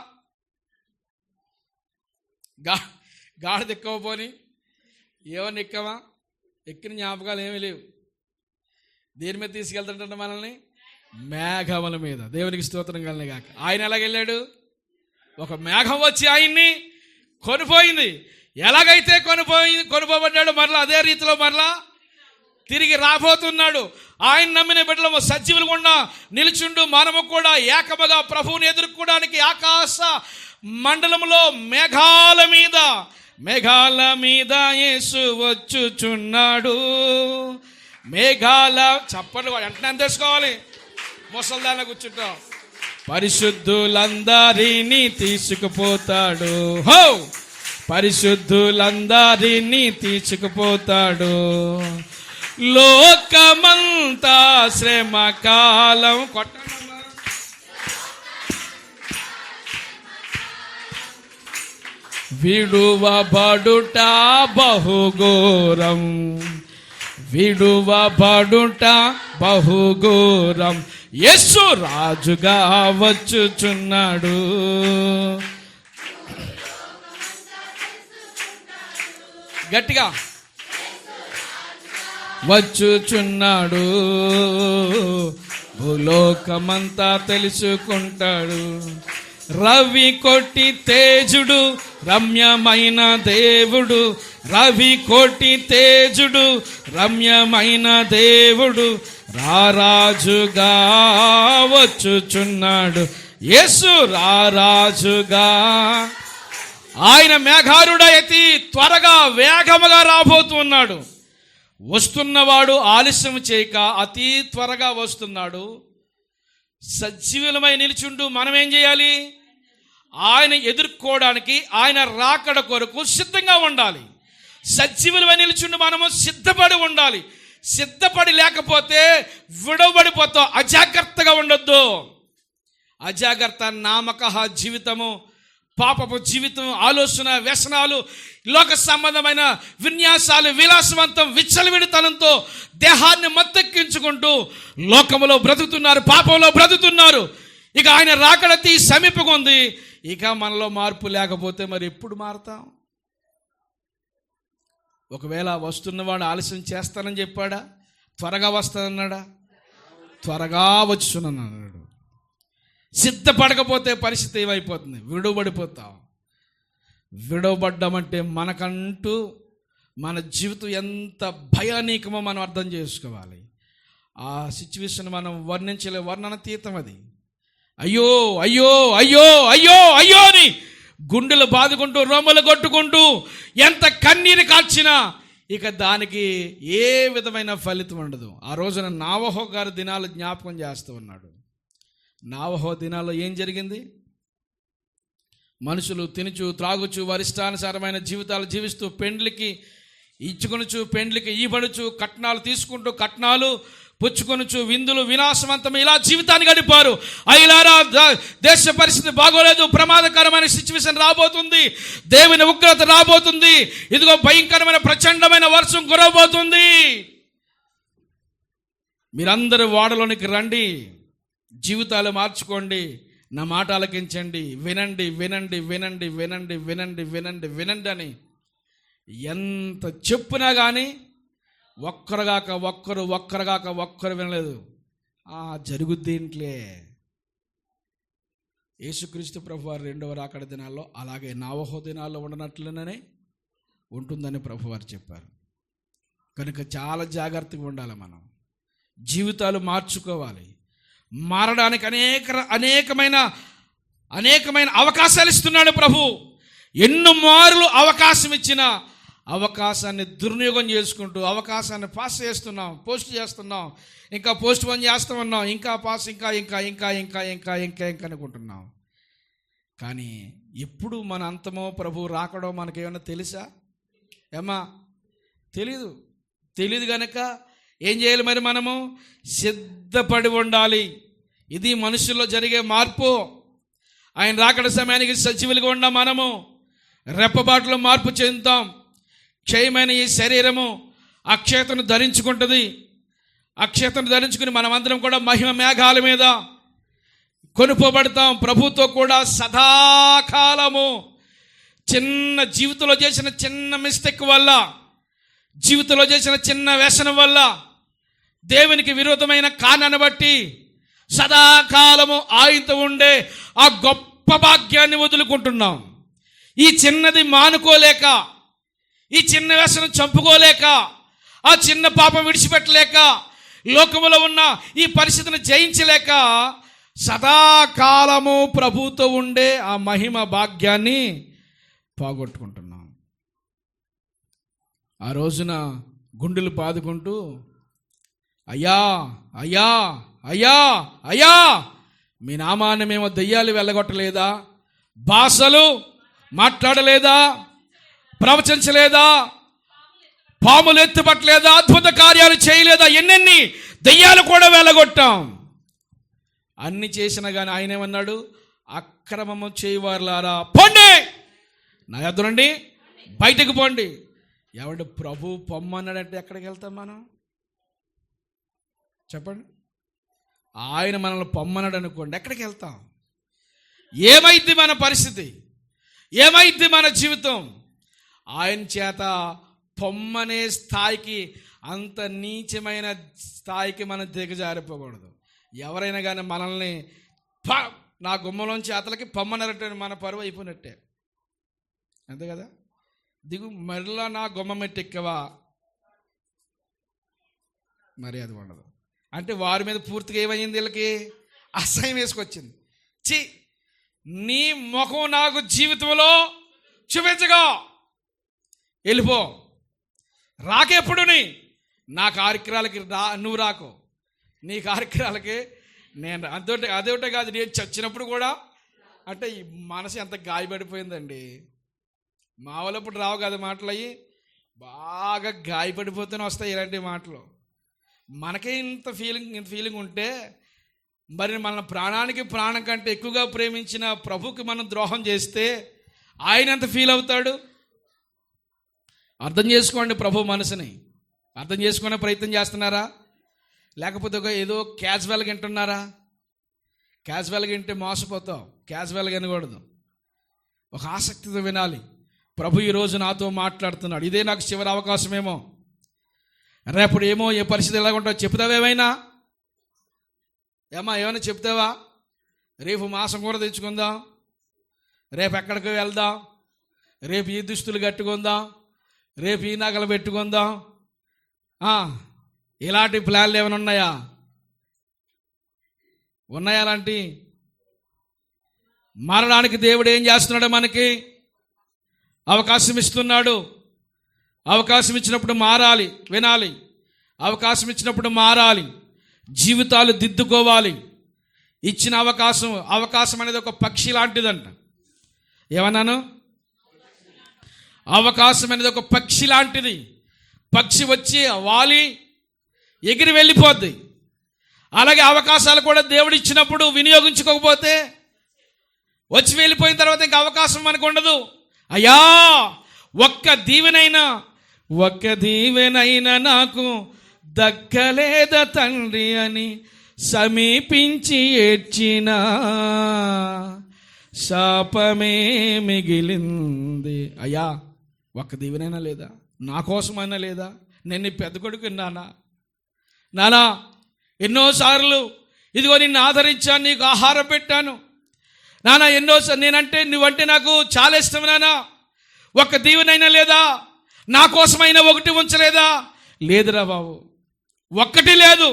గాడిద ఎక్కవ పోని ఏమన్నా ఎక్కవా? ఎక్కిన జ్ఞాపకాలు ఏమీ లేవు. దేని మీద తీసుకెళ్తుంటే మనల్ని? మేఘముల మీద. దేవునికి స్తోత్రం కలుగును గాక. ఆయన ఎలాగెళ్ళాడు? ఒక మేఘం వచ్చి ఆయన్ని కొనిపోయింది. ఎలాగైతే కొనుపోబడ్డాడు, మరలా అదే రీతిలో మరలా తిరిగి రాబోతున్నాడు. ఆయన నమ్మిన బిడ్డలు సజీవులు గుండా నిలుచుండు మనము కూడా ఏకముగా ప్రభువుని ఎదుర్కోవడానికి ఆకాశ మండలంలో మేఘాల మీద యేసు వచ్చుచున్నాడు. చప్పట్లు వెంటనే అందేసుకోవాలి. ముసల్దాన కూర్చుంటాం. పరిశుద్ధులందరినీ తీసుకుపోతాడు. పరిశుద్ధులందరినీ తీసుకుపోతాడు. లోకమంతా శ్రమ కాలం. విడువబడుట బహుఘోరం, యేసు రాజుగా వచ్చుచున్నాడు. గట్టిగా వచ్చుచున్నాడు. భూలోకమంతా తెలుసుకుంటాడు. రవి కొట్టి తేజుడు రమ్యమైన దేవుడు, రవి కొట్టి తేజుడు రమ్యమైన దేవుడు రారాజుగా వచ్చుచున్నాడు. యేసు రారాజుగా. ఆయన మేఘారుడైతే త్వరగా వేగముగా రాబోతున్నాడు. వస్తున్నవాడు ఆలస్యం చేయక అతి త్వరగా వస్తున్నాడు. సజీవులమై నిలిచుంటూ మనం ఏం చేయాలి? ఆయన ఎదుర్కోవడానికి, ఆయన రాకడ కొరకు సిద్ధంగా ఉండాలి. సజీవులమై నిలిచుంటూ మనము సిద్ధపడి ఉండాలి. సిద్ధపడి లేకపోతే విడవబడిపోతాం. అజాగ్రత్తగా ఉండొద్దు. అజాగ్రత్త నామక జీవితము, పాపపు జీవితం, ఆలోచన, వ్యసనాలు, లోక సంబంధమైన విన్యాసాలు, విలాసవంతం, విచ్చలవిడితనంతో దేహాన్ని మత్తెక్కించుకుంటూ లోకములో బ్రతుకుతున్నారు, పాపంలో బ్రతుకుతున్నారు. ఇక ఆయన రాకడతి సమీపకుంది. ఇక మనలో మార్పు లేకపోతే మరి ఎప్పుడు మారుతాం? ఒకవేళ వస్తున్నవాడు ఆలస్యం చేస్తానని చెప్పాడా? త్వరగా వస్తానన్నాడా? త్వరగా వచ్చునన్నాడు. సిద్ధపడకపోతే పరిస్థితి ఏమైపోతుంది? విడవబడిపోతాం. విడవబడ్డామంటే మనకంటూ మన జీవితం ఎంత భయానీకమో మనం అర్థం చేసుకోవాలి. ఆ సిచ్యువేషన్ మనం వర్ణనాతీతం అది. అయ్యో అయ్యో అయ్యో అయ్యో అయ్యో అని గుండెలు బాదుకుంటూ, రొమ్ములు కొట్టుకుంటూ ఎంత కన్నీరు కాల్చినా ఇక దానికి ఏ విధమైన ఫలితం ఉండదు. ఆ రోజున నావహో గారి దినాలు జ్ఞాపకం చేస్తూ ఉన్నాడు. నావహో దినాల్లో ఏం జరిగింది? మనుషులు తినుచు, త్రాగుచు, వరిష్టానుసారమైన జీవితాలు జీవిస్తూ, పెండ్లికి ఇచ్చుకొనుచు, పెండ్లికి ఈబడుచు, కట్నాలు తీసుకుంటూ, కట్నాలు పుచ్చుకొనుచు, విందులు, వినాశవంతం, ఇలా జీవితాన్ని గడిపారు. అయిలారా, దేశ పరిస్థితి బాగోలేదు, ప్రమాదకరమైన సిచ్యువేషన్ రాబోతుంది, దేవుని ఉగ్రత రాబోతుంది, ఇదిగో భయంకరమైన ప్రచండమైన వర్షం కురవబోతుంది. మీరందరూ ఓడలోనికి రండి, జీవితాలు మార్చుకోండి, నా మాట ఆలకించండి, వినండి వినండి వినండి వినండి వినండి వినండి వినండి అని ఎంత చెప్పునా కానీ ఒక్కరుగాక ఒక్కరు వినలేదు. జరుగుద్ది ఇంట్లే. యేసుక్రీస్తు ప్రభువారు రెండవ రాకడ దినాల్లో అలాగే నావహో దినాల్లో ఉండనట్లునే ఉంటుందని ప్రభువారు చెప్పారు. కనుక చాలా జాగ్రత్తగా ఉండాలి. మనం జీవితాలు మార్చుకోవాలి. మారడానికి అనేకమైన అవకాశాలు ఇస్తున్నాడు ప్రభు. ఎన్నో మార్లు అవకాశం ఇచ్చినా అవకాశాన్ని దుర్వినియోగం చేసుకుంటూ అవకాశాన్ని పోస్ట్ చేస్తున్నాం, ఇంకా పోస్ట్ పోన్ చేస్తూ ఉన్నాం, ఇంకా పాస్, ఇంకా ఇంకా ఇంకా ఇంకా ఇంకా ఇంకా ఇంకా అనుకుంటున్నాం. కానీ ఎప్పుడు మన అంతమో ప్రభు రాకడో మనకేమన్నా తెలుసా? ఏమా తెలీదు కనుక ఏం చేయాలి? మరి మనము సిద్ధపడి ఉండాలి. ఇది మనుషుల్లో జరిగే మార్పు. ఆయన రాకడ సమయానికి సజీవులుగా ఉండాం. మనము రెప్పబాటులో మార్పు చెందుతాం. క్షయమైన ఈ శరీరము అక్షయతను ధరించుకుంటుంది. అక్షయతను ధరించుకుని మనమందరం కూడా మహిమ మేఘాల మీద కొనుపోబడతాం ప్రభుతో కూడా సదాకాలము. చిన్న జీవితంలో చేసిన చిన్న మిస్టేక్ వల్ల, జీవితంలో చేసిన చిన్న వ్యసనం వల్ల, దేవునికి విరోధమైన కారణాన్ని బట్టి సదాకాలము ఆయనతో ఉండే ఆ గొప్ప భాగ్యాన్ని వదులుకుంటున్నాం. ఈ చిన్నది మానుకోలేక, ఈ చిన్న వ్యసనం చంపుకోలేక, ఆ చిన్న పాపం విడిచిపెట్టలేక, లోకములో ఉన్న ఈ పరిస్థితిని జయించలేక సదాకాలము ప్రభుతో ఉండే ఆ మహిమ భాగ్యాన్ని పోగొట్టుకుంటున్నాం. ఆ రోజున గుండెలు బాదుకుంటూ, అయ్యా అయ్యా అయ్యా అయ్యా, మీ నామాన్ని మేము దెయ్యాలు వెళ్ళగొట్టలేదా? భాషలు మాట్లాడలేదా? ప్రవచించలేదా? పాములు ఎత్తుపట్టలేదా? అద్భుత కార్యాలు చేయలేదా? ఎన్నెన్ని దెయ్యాలు కూడా వెళ్ళగొట్టాం. అన్ని చేసినా కానీ ఆయన ఏమన్నాడు? అక్రమము చేయవారులారా పోండి, నా ఎదురండి, బయటకు పోండి. ఎవడు ప్రభు పొమ్మన్నాడంటే ఎక్కడికి వెళ్తాం మనం? చెప్పండి. ఆయన మనల్ని పొమ్మన్నాడు అనుకోండి, ఎక్కడికి వెళ్తాం? ఏమైద్ది మన పరిస్థితి? ఏమైద్ది మన జీవితం? ఆయన చేత పొమ్మనే స్థాయికి, అంత నీచమైన స్థాయికి మనం దిగజారిపోకూడదు. ఎవరైనా కానీ మనల్ని నా గుమ్మలోంచి అతలకి పొమ్మన్నారంటే మన పరువు అయిపోయినట్టే, అంతే కదా? దిగు, మరలా నా గుమ్మ మెట్టెక్కవా, మరి అది ఉండదు. అంటే వారి మీద పూర్తిగా ఏమైంది? వీళ్ళకి అసహ్యం వేసుకొచ్చింది. చి, నీ ముఖం నాకు జీవితంలో చూపించగా వెళ్ళిపో, రాకెప్పుడుని నా కార్యక్రమాలకి నువ్వు రాకు, నీ కార్యక్రమాలకి నేను అదొకటే కాదు, నేను చచ్చినప్పుడు కూడా అంటే ఈ మనసు ఎంత గాయపడిపోయిందండి. మా వాళ్ళప్పుడు రావు కదా మాటలు, అయ్యి బాగా గాయపడిపోతూనే వస్తాయి ఇలాంటి మాటలు. మనకే ఇంత ఫీలింగ్ ఉంటే మరి మన ప్రాణానికి ప్రాణం కంటే ఎక్కువగా ప్రేమించిన ప్రభుకి మనం ద్రోహం చేస్తే ఆయన ఎంత ఫీల్ అవుతాడు? అర్థం చేసుకోండి ప్రభు మనసుని. అర్థం చేసుకునే ప్రయత్నం చేస్తున్నారా? లేకపోతే ఏదో క్యాజువల్గా వింటున్నారా? క్యాజువల్గా వింటే మోసపోతాం. క్యాజువల్గా వినకూడదు, ఒక ఆసక్తితో వినాలి. ప్రభు ఈరోజు నాతో మాట్లాడుతున్నాడు. ఇదే నాకు చివరి అవకాశమేమో. రేపటి ఏమో ఏ పరిస్థితి ఎలా ఉంటావు చెప్తావేమైనా? ఏమైనా చెప్తావా? రేపు మాసం కూడా తెచ్చుకుందాం, రేపు ఎక్కడికి వెళ్దాం, రేపు ఈ దుస్తులు కట్టుకుందాం, రేపు ఈ నగలు పెట్టుకుందాం, ఇలాంటి ప్లాన్లు ఏమైనా ఉన్నాయా? అలాంటి? మారడానికి దేవుడు ఏం చేస్తున్నాడు? మనకి అవకాశం ఇస్తున్నాడు. అవకాశం ఇచ్చినప్పుడు మారాలి, వినాలి. అవకాశం ఇచ్చినప్పుడు మారాలి, జీవితాలు దిద్దుకోవాలి. ఇచ్చిన అవకాశం అనేది ఒక పక్షి లాంటిదంట. ఏమన్నాను? అవకాశం అనేది ఒక పక్షి లాంటిది. పక్షి వచ్చి వాలి ఎగిరి వెళ్ళిపోద్ది. అలాగే అవకాశాలు కూడా దేవుడు ఇచ్చినప్పుడు వినియోగించుకోకపోతే వచ్చి వెళ్ళిపోయిన తర్వాత ఇంకా అవకాశం మనకు ఉండదు. అయ్యా ఒక్క దీవెనైనా నాకు దక్కలేద తండ్రి అని సమీపించి ఏడ్చిన శాపమే మిగిలింది. అయ్యా ఒక్క దీవెనైనా లేదా? నా కోసమైనా లేదా? నేను నీ పెద్ద కొడుకు నానా ఎన్నోసార్లు ఇదిగో నిన్ను ఆదరించాను, నీకు ఆహారం పెట్టాను నానా, నేనంటే నువ్వంటే నాకు చాలా ఇష్టం నానా. ఒక్క దీవెనైనా లేదా? నా కోసమైనా ఒకటి ఉంచలేదా? లేదురా బాబు, ఒక్కటి లేదు.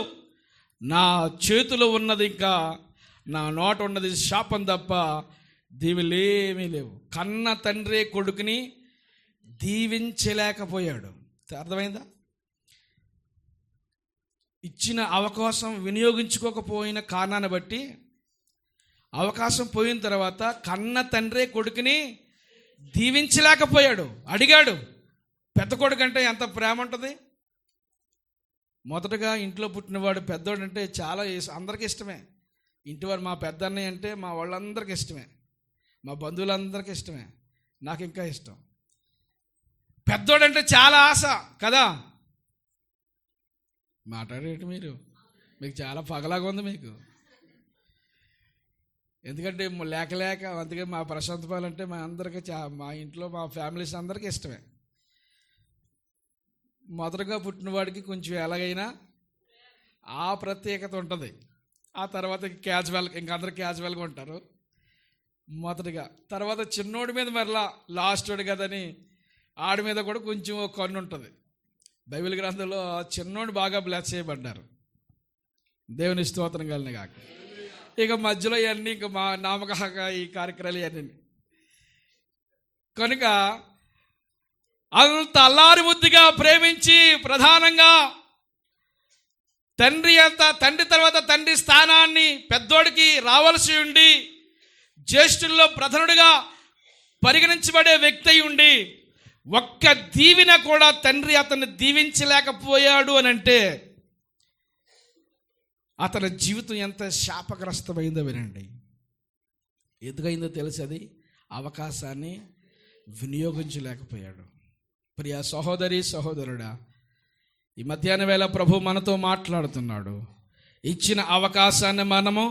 నా చేతిలో ఉన్నది ఇంకా నా నోట ఉన్నది శాపం తప్ప దీవెలేమీ లేవు. కన్న తండ్రే కొడుకుని దీవించలేకపోయాడు. అర్థమైందా? ఇచ్చిన అవకాశం వినియోగించుకోకపోయిన కారణాన్ని బట్టి అవకాశం పోయిన తర్వాత కన్న తండ్రే కొడుకుని దీవించలేకపోయాడు. అడిగాడు. పెద్ద కొడుకు అంటే ఎంత ప్రేమ ఉంటుంది. మొదటగా ఇంట్లో పుట్టినవాడు పెద్దోడు అంటే చాలా అందరికీ ఇష్టమే. ఇంటివాడు మా పెద్ద అన్నయ్య అంటే మా వాళ్ళందరికీ ఇష్టమే, మా బంధువులందరికీ ఇష్టమే, నాకు ఇంకా ఇష్టం. పెద్దోడంటే చాలా ఆశ కదా. మాట్లాడేటి మీకు చాలా పగలాగా ఉంది మీకు. ఎందుకంటే లేక అందుకే మా ప్రశాంత్ పాల్ అంటే మా అందరికీ మా ఇంట్లో మా ఫ్యామిలీస్ అందరికీ ఇష్టమే. మొదటగా పుట్టినవాడికి కొంచెం ఎలాగైనా ఆ ప్రత్యేకత ఉంటుంది. ఆ తర్వాత ఇంకా అందరు క్యాజువల్గా ఉంటారు మొదటిగా. తర్వాత చిన్నోడి మీద మరలా లాస్ట్ వాడు కదని ఆడి మీద కూడా కొంచెం కన్ను ఉంటుంది. బైబిల్ గ్రంథంలో చిన్నోడు బాగా బ్లెస్ చేయబడ్డారు. దేవుని స్తోత్రం కలిగిన కాక. ఇక మధ్యలో ఇవన్నీ ఇంకా మా నామకాక ఈ కార్యక్రమాలు ఇవన్నీ కనుక అంత అల్లారి బుద్ధిగా ప్రేమించి ప్రధానంగా తండ్రి తర్వాత తండ్రి స్థానాన్ని పెద్దోడికి రావాల్సి ఉండి జ్యేష్ఠుల్లో ప్రధానుడిగా పరిగణించబడే వ్యక్తి ఉండి ఒక్క దీవెన కూడా తండ్రి అతన్ని దీవించలేకపోయాడు అని అంటే అతని జీవితం ఎంత శాపగ్రస్తమైందో వినండి. ఎందుకైందో తెలుసు? అది అవకాశాన్ని వినియోగించలేకపోయాడు. ప్రియ సహోదరి సహోదరుడా, ఈ మధ్యాహ్న వేళ ప్రభు మనతో మాట్లాడుతున్నాడు. ఇచ్చిన అవకాశాన్ని మనము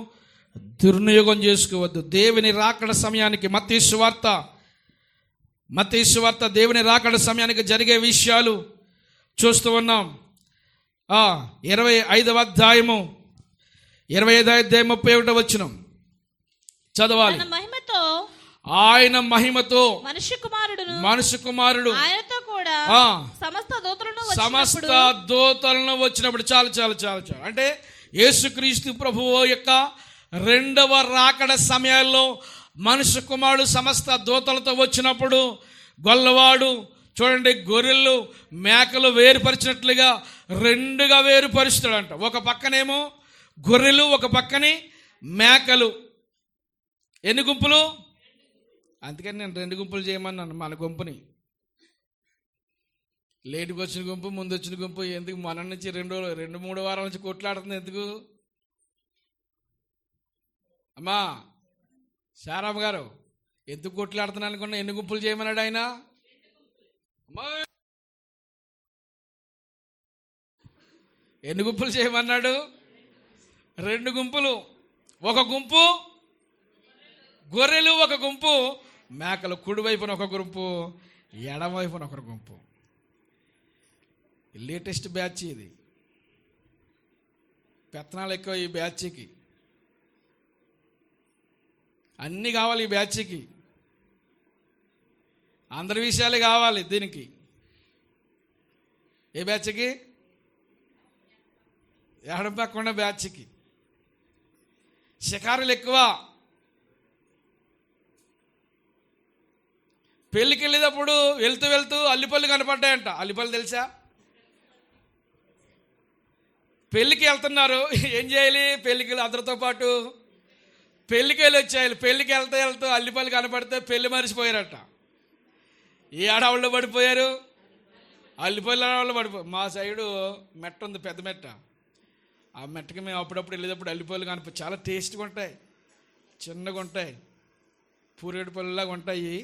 దుర్వినియోగం చేసుకోవద్దు. దేవుని రాకడ సమయానికి మత్తయి సువార్త దేవుని రాకడ సమయానికి జరిగే విషయాలు చూస్తూ ఉన్నాం. 25వ అధ్యాయము 31వ వచనం చదవాలి. ఆయన మహిమతో మనుష్య కుమారుడు ఆయనతో కూడా సమస్త దూతలను వచ్చినప్పుడు చాలు అంటే యేసుక్రీస్తు ప్రభువు యొక్క రెండవ రాకడ సమయాల్లో మనుష్య కుమారుడు సమస్త దూతలతో వచ్చినప్పుడు గొల్లవాడు చూడండి, గొర్రెలు మేకలు వేరుపరిచినట్లుగా రెండుగా వేరుపరుస్తాడంట. ఒక పక్కనేమో గొర్రెలు, ఒక పక్కని మేకలు. ఎన్ని గుంపులు? అందుకని నేను 2 గుంపులు చేయమన్నాను మన గుంపుని. లేటుకు వచ్చిన గుంపు, ముందు వచ్చిన గుంపు ఎందుకు? మన నుంచి 2-3 వారాల నుంచి కొట్లాడుతుంది ఎందుకు? అమ్మా శారమ్మ గారు, ఎందుకు కొట్లాడుతున్నాను అనుకున్నా? ఎన్ని గుంపులు చేయమన్నాడు ఆయన? ఎన్ని గుంపులు చేయమన్నాడు? 2 గుంపులు. ఒక గుంపు గొర్రెలు, ఒక గుంపు మేకలు. కుడివైపున ఒక గుంపు, ఎడమవైపున ఒక గుంపు. లేటెస్ట్ బ్యాచ్ ఇది. పెత్తనాలు ఎక్కువ ఈ బ్యాచ్కి. అన్నీ కావాలి ఈ బ్యాచ్కి. అందరి విషయాలు కావాలి దీనికి. ఏ బ్యాచ్కి? ఎడం పక్కన బ్యాచ్కి. షికారులు ఎక్కువ. పెళ్ళికి వెళ్ళేటప్పుడు వెళ్తూ వెళ్తూ అల్లిపళ్ళు కనపడ్డాయంట. అల్లిపళ్ళు తెలుసా? పెళ్ళికి వెళ్తున్నారు, ఏం చేయాలి? పెళ్ళికి అందరితో పాటు పెళ్ళికి వెళ్ళి వచ్చేయాలి. పెళ్ళికి వెళ్తూ అల్లిపళ్ళు కనపడితే పెళ్ళి మరిచిపోయారట. ఏ ఆడవాళ్ళు పడిపోయారు? అల్లిపల్లి ఆడవాళ్ళు పడిపోయారు. మా సైడు మెట్ట ఉంది, పెద్ద మెట్ట. ఆ మెట్టకి మేము అప్పుడప్పుడు వెళ్ళేటప్పుడు అల్లిపళ్ళు కనిపి చాలా టేస్ట్గా ఉంటాయి, చిన్నగా ఉంటాయి, పూరేడు పళ్ళులాగా ఉంటాయి.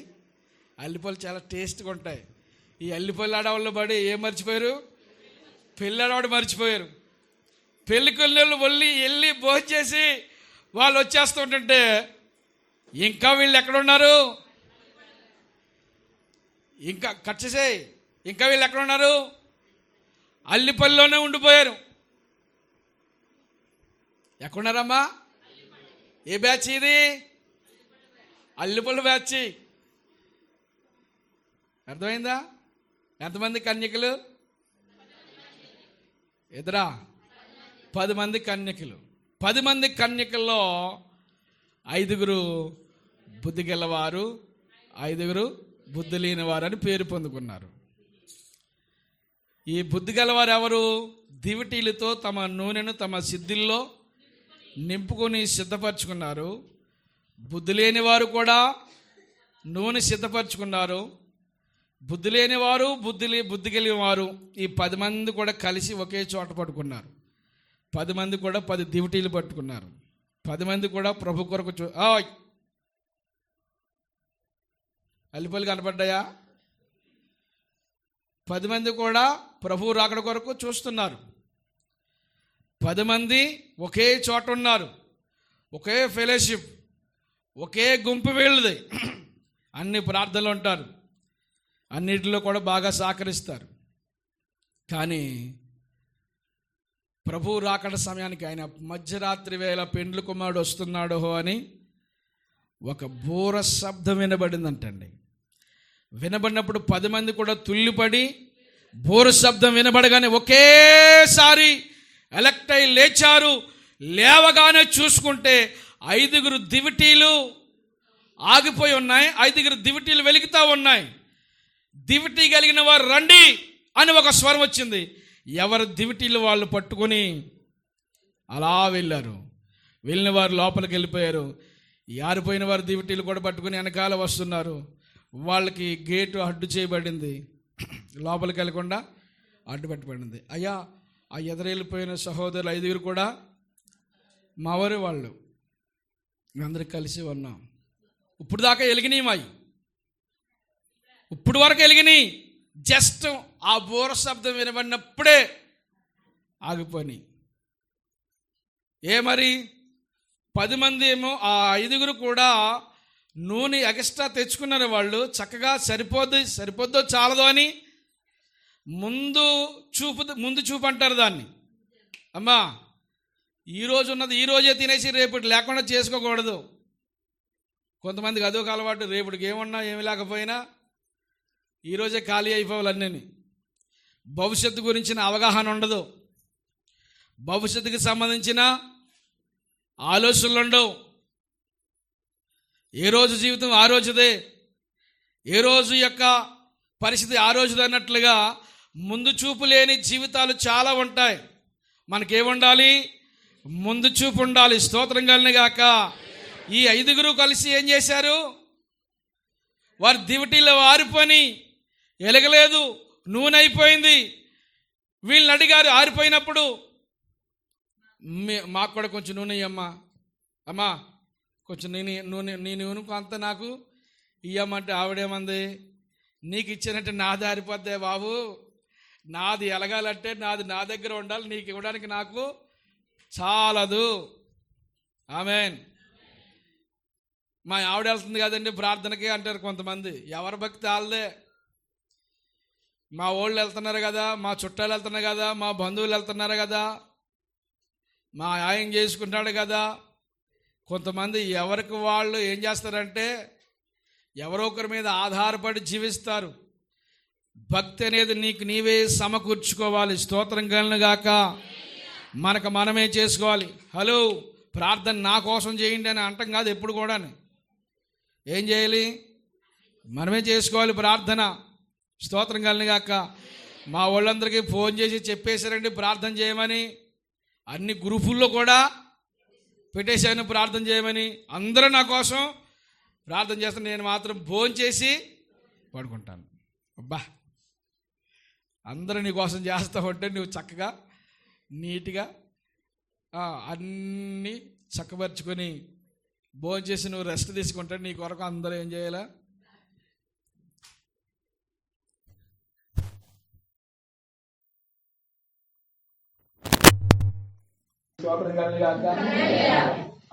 అల్లిపళ్ళు చాలా టేస్ట్గా ఉంటాయి. ఈ అల్లిపల్లి ఆడవాళ్ళు పడి ఏం మర్చిపోయారు? పెళ్ళి ఆడవాడు మర్చిపోయారు. పెళ్ళికి వెళ్ళి భోజనం చేసి వాళ్ళు వచ్చేస్తుంటే ఇంకా వీళ్ళు ఎక్కడున్నారు? ఇంకా కట్ చేసేయి. ఇంకా వీళ్ళు ఎక్కడున్నారు? అల్లిపల్లిలోనే ఉండిపోయారు. ఎక్కడున్నారమ్మా? ఏ బ్యాచ్ ఇది? అల్లిపల్లి బ్యాచ్. అర్థమైందా? ఎంతమంది కన్యకలు? ఎదురా 10 మంది కన్యకలు. 10 మంది కన్యకల్లో 5 బుద్ధి గలవారు, 5 బుద్ధి లేనివారు అని పేరు పొందుకున్నారు. ఈ బుద్ధి గలవారు ఎవరు? దివిటీలతో తమ నూనెను తమ సిద్ధిల్లో నింపుకొని సిద్ధపరచుకున్నారు. బుద్ధి లేనివారు కూడా నూనె సిద్ధపరచుకున్నారు. బుద్ధి లేనివారు, బుద్ధి కలిగిన వారు, ఈ 10 మంది కూడా కలిసి ఒకే చోట పట్టుకున్నారు. 10 మంది కూడా 10 దివిటీలు పట్టుకున్నారు. 10 మంది కూడా ప్రభు కొరకు అల్లిపల్లి కనపడ్డాయా? 10 మంది కూడా ప్రభు రాకడ కొరకు చూస్తున్నారు. 10 మంది ఒకే చోట ఉన్నారు. ఒకే ఫెలోషిప్, ఒకే గుంపు వీళ్ళది. అన్ని ప్రార్థనలు ఉంటారు, అన్నిటిలో కూడా బాగా సహకరిస్తారు. కానీ ప్రభు రాకడ సమయానికి ఆయన మధ్యరాత్రి వేళ పెండ్లి కుమారుడు వస్తున్నాడు అని ఒక బూర శబ్దం వినబడిందంటండి. వినబడినప్పుడు 10 మంది కూడా తుల్లిపడి బూర శబ్దం వినబడగానే ఒకేసారి ఎలక్ట్ అయి లేచారు. లేవగానే చూసుకుంటే 5 దివిటీలు ఆగిపోయి ఉన్నాయి, 5 దివిటీలు వెలుగుతూ ఉన్నాయి. దివిటీ కలిగిన వారు రండి అని ఒక స్వరం వచ్చింది. ఎవరు దివిటీలు వాళ్ళు పట్టుకొని అలా వెళ్ళారు. వెళ్ళిన వారు లోపలికి వెళ్ళిపోయారు. యారిపోయిన వారు దివిటీలు కూడా పట్టుకుని వెనకాల వస్తున్నారు. వాళ్ళకి గేటు అడ్డు చేయబడింది, లోపలికి వెళ్ళకుండా అడ్డు పెట్టబడింది. అయ్యా, ఆ ఎదురెళ్ళిపోయిన సహోదరులు 5 కూడా మావారు వాళ్ళు. అందరూ కలిసి ఉన్నాం. ఇప్పుడు దాకా వెలిగినాయి మాయి, ఇప్పుడు వరకు వెలిగినాయి. జస్ట్ ఆ బూర శబ్దం వినబడినప్పుడే ఆగిపోయి. మరి 10 మంది ఏమో, ఆ 5 కూడా నూనె ఎక్స్ట్రా తెచ్చుకున్నారు. వాళ్ళు చక్కగా సరిపోద్దో చాలదో అని ముందు చూపు అంటారు దాన్ని. అమ్మా, ఈరోజు ఉన్నది ఈరోజే తినేసి రేపటి లేకుండా చేసుకోకూడదు. కొంతమందికి అదొక అలవాటు, రేపటికి ఏమన్నా ఏమి లేకపోయినా ఈరోజే ఖాళీ అయిపోవాలన్నీ. భవిష్యత్తు గురించిన అవగాహన ఉండదు, భవిష్యత్తుకి సంబంధించిన ఆలోచనలు ఉండవు. ఏ రోజు జీవితం ఆ రోజుదే. ఏ రోజు యొక్క పరిస్థితి ఆ రోజుది అన్నట్లుగా ముందు చూపు లేని జీవితాలు చాలా ఉంటాయి. మనకేముండాలి? ముందు చూపు ఉండాలి. స్తోత్రం కలిగిన గాక. ఈ 5 కలిసి ఏం చేశారు? వారి దివిటీలో ఆరిపోని ఎలగలేదు, నూనె అయిపోయింది. వీళ్ళని అడిగారు ఆరిపోయినప్పుడు, మాకు కూడా కొంచెం నూనె ఇయ్యమ్మా, అమ్మా కొంచెం నీ నూనె అంత నాకు ఇయ్యమ్మంటే ఆవిడేమంది, నీకు ఇచ్చినట్టు నాది ఆరిపోద్దే బాబు, నాది ఎలగాలంటే నాది నా దగ్గర ఉండాలి, నీకు ఇవ్వడానికి నాకు చాలదు. ఆమేన్. మా ఆవిడ వెళ్తుంది కదండి ప్రార్థనకి అంటారు కొంతమంది. ఎవరి భక్తి వాళ్ళదే. మా వాళ్ళు వెళ్తున్నారు కదా, మా చుట్టాలు వెళ్తున్నారు కదా, మా బంధువులు వెళ్తున్నారు కదా, మా ఆయన చేసుకుంటాడు కదా. కొంతమంది ఎవరికి వాళ్ళు ఏం చేస్తారంటే ఎవరో ఒకరి మీద ఆధారపడి జీవిస్తారు. భక్తి అనేది నీకు నీవే సమకూర్చుకోవాలి. స్తోత్రం కలుగును గాక. మనకు మనమే చేసుకోవాలి. హలో, ప్రార్థన నా కోసం చేయండి అని అంటాం కాదు ఎప్పుడు కూడా. ఏం చేయాలి? మనమే చేసుకోవాలి ప్రార్థన. స్తోత్రం కలుగును గాక. మా వాళ్ళందరికీ ఫోన్ చేసి చెప్పేశారండి ప్రార్థన చేయమని. అన్ని గ్రూపుల్లో కూడా పెట్టేశాను ప్రార్థన చేయమని. అందరూ నా కోసం ప్రార్థన చేస్తాను, నేను మాత్రం భోజనం చేసి పడుకుంటాను. అబ్బా, అందరూ నీ కోసం చేస్తూ ఉంటే నువ్వు చక్కగా నీట్గా అన్నీ చక్కపరుచుకొని భోజనం చేసి నువ్వు రెస్ట్ తీసుకుంటే నీ కొరకు అందరూ ఏం చేయాలా? స్తోత్రం కలుగుగాక.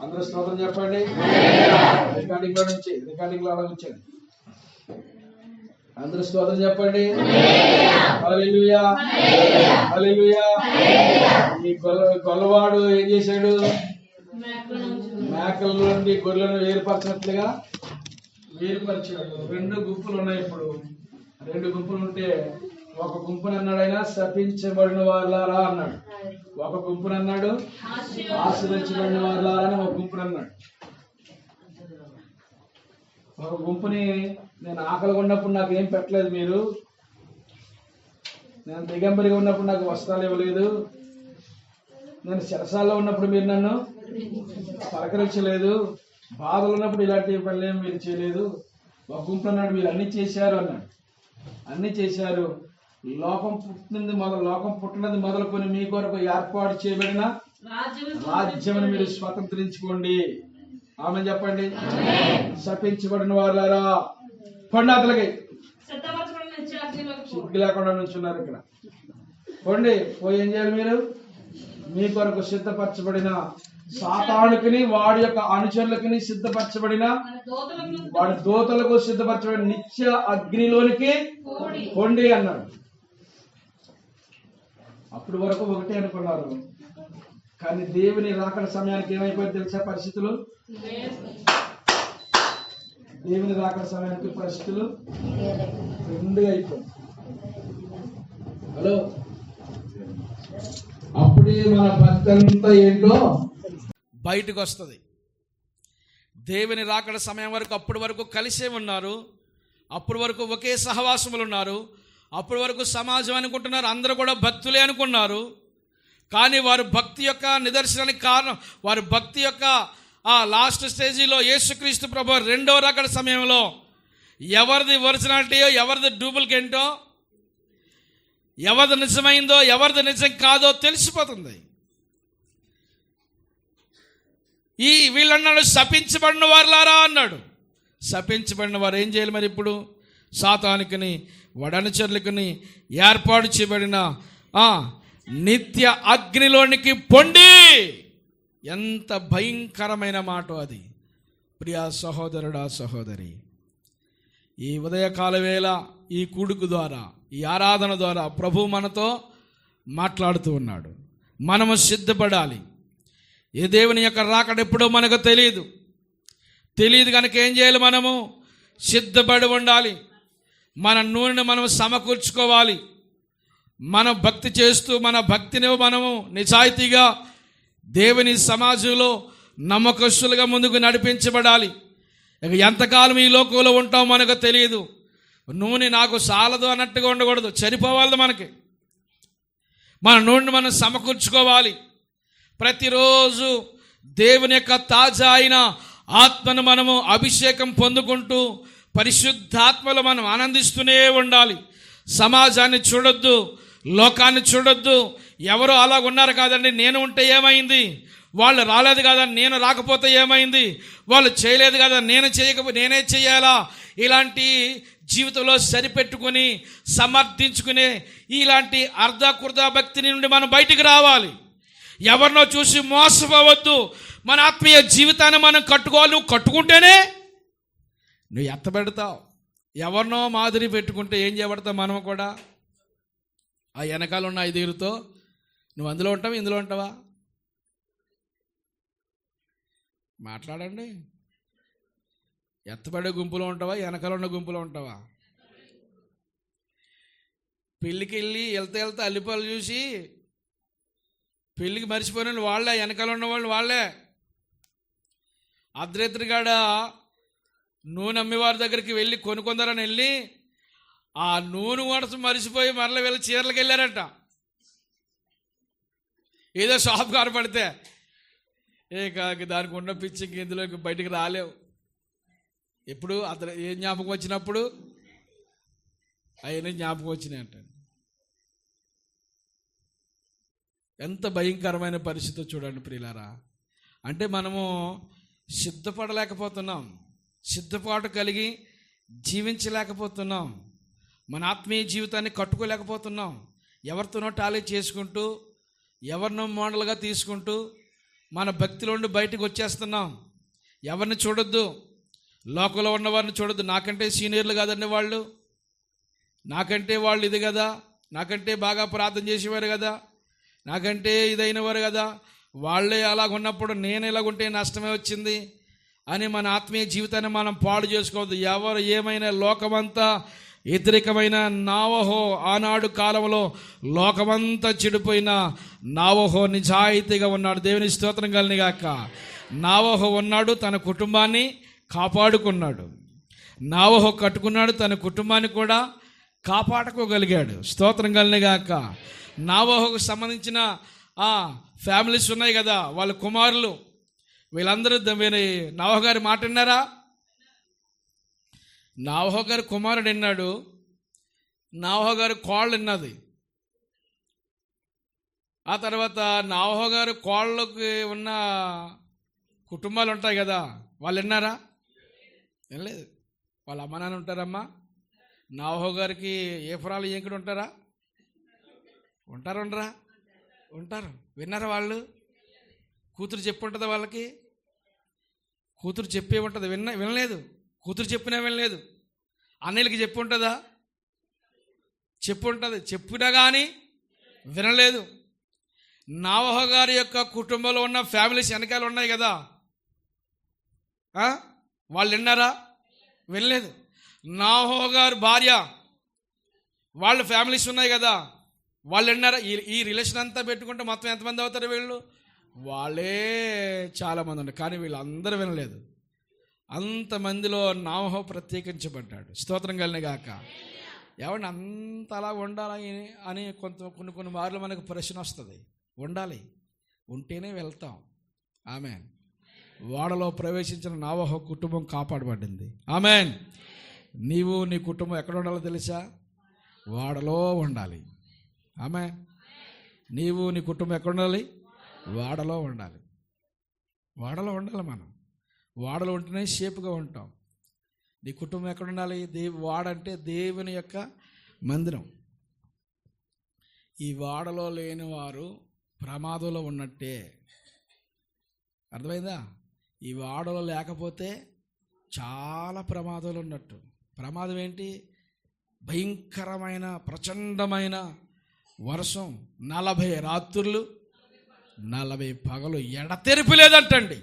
అందరూ స్తోత్రం చెప్పండి. రికార్డింగ్ లో వచ్చాడు. అందరూ స్తోత్రం చెప్పండి. హల్లెలూయా, హల్లెలూయా. ఈ గొల్లవాడు ఏం చేశాడు? మేకల నుండి గొర్రెలను వేరుపరచినట్లుగా వేరుపరిచాడు. 2 గుంపులు ఉన్నాయి. ఇప్పుడు 2 గుంపులు ఉంటే ఒక గుంపుని అన్నాడు ఆయన శపించబడిన వాళ్ళారా అన్నాడు. ఒక గుంపుని అన్నాడు ఆశీర్వదించబడిన వాళ్ళారా అని ఒక గుంపుని అన్నాడు. ఒక గుంపుని నేను ఆకలిగా ఉన్నప్పుడు నాకు ఏం పెట్టలేదు మీరు, నేను దిగంబరిగా ఉన్నప్పుడు నాకు వస్త్రాలు ఇవ్వలేదు, నేను చెరసాల్లో ఉన్నప్పుడు మీరు నన్ను పలకరించలేదు, బాధలు ఉన్నప్పుడు ఇలాంటి పనులు ఏమి మీరు చేయలేదు. ఒక గుంపు అన్నాడు మీరు అన్ని చేశారు అన్నాడు. అన్ని చేశారు. లోకం పుట్టినది మొదలుకొని మీ కొరకు ఏర్పాటు చేయబడిన రాజ్యమును మీరు స్వతంత్రించుకోండి. ఆమె చెప్పండి. శపించబడిన వాళ్ళారా పండాతలకి సిగ్గు లేకుండా నుంచున్నారు ఇక్కడ. పోండి, పోయి ఏం చేయాలి? మీరు మీ కొరకు సిద్ధపరచబడిన సాతానుకుని వాడి యొక్క అనుచరులకి సిద్ధపరచబడిన వాడి దూతలకు సిద్ధపరచబడిన నిత్య అగ్నిలోనికి పోండి అన్నాడు. అప్పటి వరకు ఒకటే అనుకున్నారు, కానీ దేవుని రాకడ సమయానికి ఏమైపోయింది తెలుసా? పరిస్థితులు దేవుని రాకడ సమయానికి పరిస్థితులు 2 అయిపోయింది. హలో, అప్పుడే మన భక్తి అంతా ఏంటో బయటకు వస్తుంది. దేవుని రాకడ సమయం వరకు అప్పటి వరకు కలిసే ఉన్నారు, అప్పటి వరకు ఒకే సహవాసములు ఉన్నారు, అప్పటి వరకు సమాజం అనుకుంటున్నారు, అందరూ కూడా భక్తులే అనుకున్నారు. కానీ వారు భక్తి యొక్క నిదర్శనానికి కారణం, వారి భక్తి యొక్క ఆ లాస్ట్ స్టేజీలో యేసుక్రీస్తు ప్రభు 2వ రాకడ సమయంలో ఎవరిది ఒరిజినాలిటీయో ఎవరిది డూప్లికేటో ఎవరిది నిజమైందో ఎవరిది నిజం కాదో తెలిసిపోతుంది. వీళ్ళన్నాడు శపించబడిన వారులారా అన్నాడు. శపించబడిన వారు ఏం చేయాలి మరి? ఇప్పుడు సాతానుకుని వడనుచరులకుని ఏర్పాటు చేయబడిన నిత్య అగ్నిలోనికి పొండి. ఎంత భయంకరమైన మాట అది ప్రియా సహోదరుడా, సహోదరి. ఈ ఉదయకాల వేళ ఈ కూడుకు ద్వారా, ఈ ఆరాధన ద్వారా ప్రభు మనతో మాట్లాడుతూ ఉన్నాడు. మనము సిద్ధపడాలి. ఏ దేవుని యొక్క రాకడ ఎప్పుడో మనకు తెలియదు కనుక ఏం చేయాలి? మనము సిద్ధపడి ఉండాలి. మన నూనెను మనం సమకూర్చుకోవాలి. మన భక్తి చేస్తూ మన భక్తిని మనము నిజాయితీగా దేవుని సమాజంలో నమ్మకస్తులుగా ముందుకు నడిపించబడాలి. ఇక ఎంతకాలం ఈ లోకంలో ఉంటామో మనకు తెలియదు. నూనె నాకు సాలదు అన్నట్టుగా ఉండకూడదు. సరిపోవాలి మనకి. మన నూనె మనం సమకూర్చుకోవాలి. ప్రతిరోజు దేవుని యొక్క తాజా అయిన ఆత్మను మనము అభిషేకం పొందుకుంటూ పరిశుద్ధాత్మలో మనం ఆనందిస్తూనే ఉండాలి. సమాజాన్ని చూడొద్దు, లోకాన్ని చూడొద్దు. ఎవరో అలా ఉన్నారు కాదండి, నేను ఉంటే ఏమైంది, వాళ్ళు రాలేదు కదా నేను రాకపోతే ఏమైంది, వాళ్ళు చేయలేదు కదా నేనే చేయాలా, ఇలాంటి జీవితంలో సరిపెట్టుకుని సమర్థించుకునే ఇలాంటి అర్ధకుర్ధ భక్తి నుండి మనం బయటికి రావాలి. ఎవరినో చూసి మోసపోవద్దు. మన ఆత్మీయ జీవితాన్ని మనం కట్టుకోవాలి. నువ్వు కట్టుకుంటేనే నువ్వు ఎత్తబెడతావు. ఎవరినో మాదిరి పెట్టుకుంటే ఏం చేయబడతావు? మనం కూడా ఆ వెనకాల ఉన్న 5 నువ్వు అందులో ఉంటావా, ఇందులో ఉంటావా? మాట్లాడండి. ఎత్తబడే గుంపులో ఉంటావా, వెనకాల ఉన్న గుంపులో ఉంటావా? పెళ్ళికి వెళ్తే అల్లిపాలు చూసి పెళ్ళికి మర్చిపోయిన వాళ్ళే, వెనకాల ఉన్న వాళ్ళు వాళ్ళే. అర్ధరాత్రిగాడ నూనె అమ్మేవారి దగ్గరికి వెళ్ళి కొనుక్కుందారని వెళ్ళి ఆ నూనె వడస మరిచిపోయి మరల వెళ్ళి చీరలకు వెళ్ళారంట. ఏదో షాప్ కనపడితే దానికి ఉన్న పిచ్చి ఇందులోకి బయటికి రాలేవు. ఎప్పుడు అతను ఏ జ్ఞాపకం వచ్చినప్పుడు అవన్నీ జ్ఞాపకం వచ్చినాయి అంట. ఎంత భయంకరమైన పరిస్థితి చూడండి ప్రియులారా. అంటే మనము సిద్ధపడలేకపోతున్నాం, సిద్ధపాటు కలిగి జీవించలేకపోతున్నాం, మన ఆత్మీయ జీవితాన్ని కట్టుకోలేకపోతున్నాం. ఎవరితోనో టాలీ చేసుకుంటూ, ఎవరినో మోడల్గా తీసుకుంటూ మన భక్తిలోండి బయటకు వచ్చేస్తున్నాం. ఎవరిని చూడొద్దు, లోకంలో ఉన్నవారిని చూడొద్దు. నాకంటే సీనియర్లు కాదండి వాళ్ళు, నాకంటే వాళ్ళు ఇది కదా, నాకంటే బాగా ప్రార్థన చేసేవారు కదా, నాకంటే ఇదైనవారు కదా, వాళ్ళే అలాగున్నప్పుడు నేను ఇలాగుంటే నష్టమే వచ్చింది అని మన ఆత్మీయ జీవితాన్ని మనం పాడు చేసుకోవద్దు. ఎవరు ఏమైనా లోకమంతా వ్యతిరేకమైన నావహో, ఆనాడు కాలంలో లోకమంతా చెడిపోయిన నావహో నిజాయితీగా ఉన్నాడు. దేవుని స్తోత్రం కలిని గాక. నావహో ఉన్నాడు, తన కుటుంబాన్ని కాపాడుకున్నాడు. నావహో కట్టుకున్నాడు, తన కుటుంబాన్ని కూడా కాపాడుకోగలిగాడు. స్తోత్రం కలిని గాక. నావహోకు సంబంధించిన ఫ్యామిలీస్ ఉన్నాయి కదా, వాళ్ళ కుమారులు, వీళ్ళందరూ నావహో గారి మాట విన్నారా? నావహో గారి కుమారుడు విన్నాడు, నావహో గారి కోళ్ళు విన్నది. ఆ తర్వాత నావహో గారి కోళ్ళకి ఉన్న కుటుంబాలు ఉంటాయి కదా, వాళ్ళు విన్నారా? వినలేదు. వాళ్ళ అమ్మ నాన్న ఉంటారమ్మా. నావహో గారికి ఏఫ్రాలు ఏంకుడు ఉంటారా? ఉండరా? ఉంటారు. విన్నారా? వాళ్ళు కూతురు చెప్పి ఉంటుందా? వాళ్ళకి కూతురు చెప్పే ఉంటుంది. వినలేదు. కూతురు చెప్పినా వినలేదు. అన్నయ్యలకి చెప్పి ఉంటుందా? చెప్పి ఉంటుంది. చెప్పినా కానీ వినలేదు. నావహో గారి యొక్క కుటుంబంలో ఉన్న ఫ్యామిలీస్ వెనకాల ఉన్నాయి కదా, వాళ్ళు విన్నారా? వినలేదు. నావహో గారి భార్య వాళ్ళ ఫ్యామిలీస్ ఉన్నాయి కదా, వాళ్ళు విన్నారా? ఈ రిలేషన్ అంతా పెట్టుకుంటే మొత్తం ఎంతమంది అవుతారు? వీళ్ళు వాళ్ళే చాలామంది ఉన్నారు, కానీ వీళ్ళందరూ వినలేదు. అంతమందిలో నావహో ప్రత్యేకించబడ్డాడు. స్తోత్రం కలిని గాక. ఎవరిని అంత అలా ఉండాలి అని కొన్ని మార్లు మనకు ప్రశ్న వస్తుంది. ఉండాలి, ఉంటేనే వెళ్తాం. ఆమెన్. వాడలో ప్రవేశించిన నావహో కుటుంబం కాపాడబడింది. ఆమెన్. నీవు నీ కుటుంబం ఎక్కడ ఉండాలో తెలుసా? వాడలో ఉండాలి. ఆమెన్. నీవు నీ కుటుంబం ఎక్కడ ఉండాలి? వాడలో ఉండాలి. వాడలో ఉండాలి. మనం వాడలో ఉంటేనే షేప్గా ఉంటాం. నీ కుటుంబం ఎక్కడ ఉండాలి? వాడంటే దేవుని యొక్క మందిరం. ఈ వాడలో లేని వారు ప్రమాదంలో ఉన్నట్టే. అర్థమైందా? ఈ వాడలో లేకపోతే చాలా ప్రమాదాలు ఉన్నట్టు. ప్రమాదం ఏంటి? భయంకరమైన ప్రచండమైన వర్షం, 40 రాత్రులు 40 పగలు ఎడతెరిపి లేదంటండి.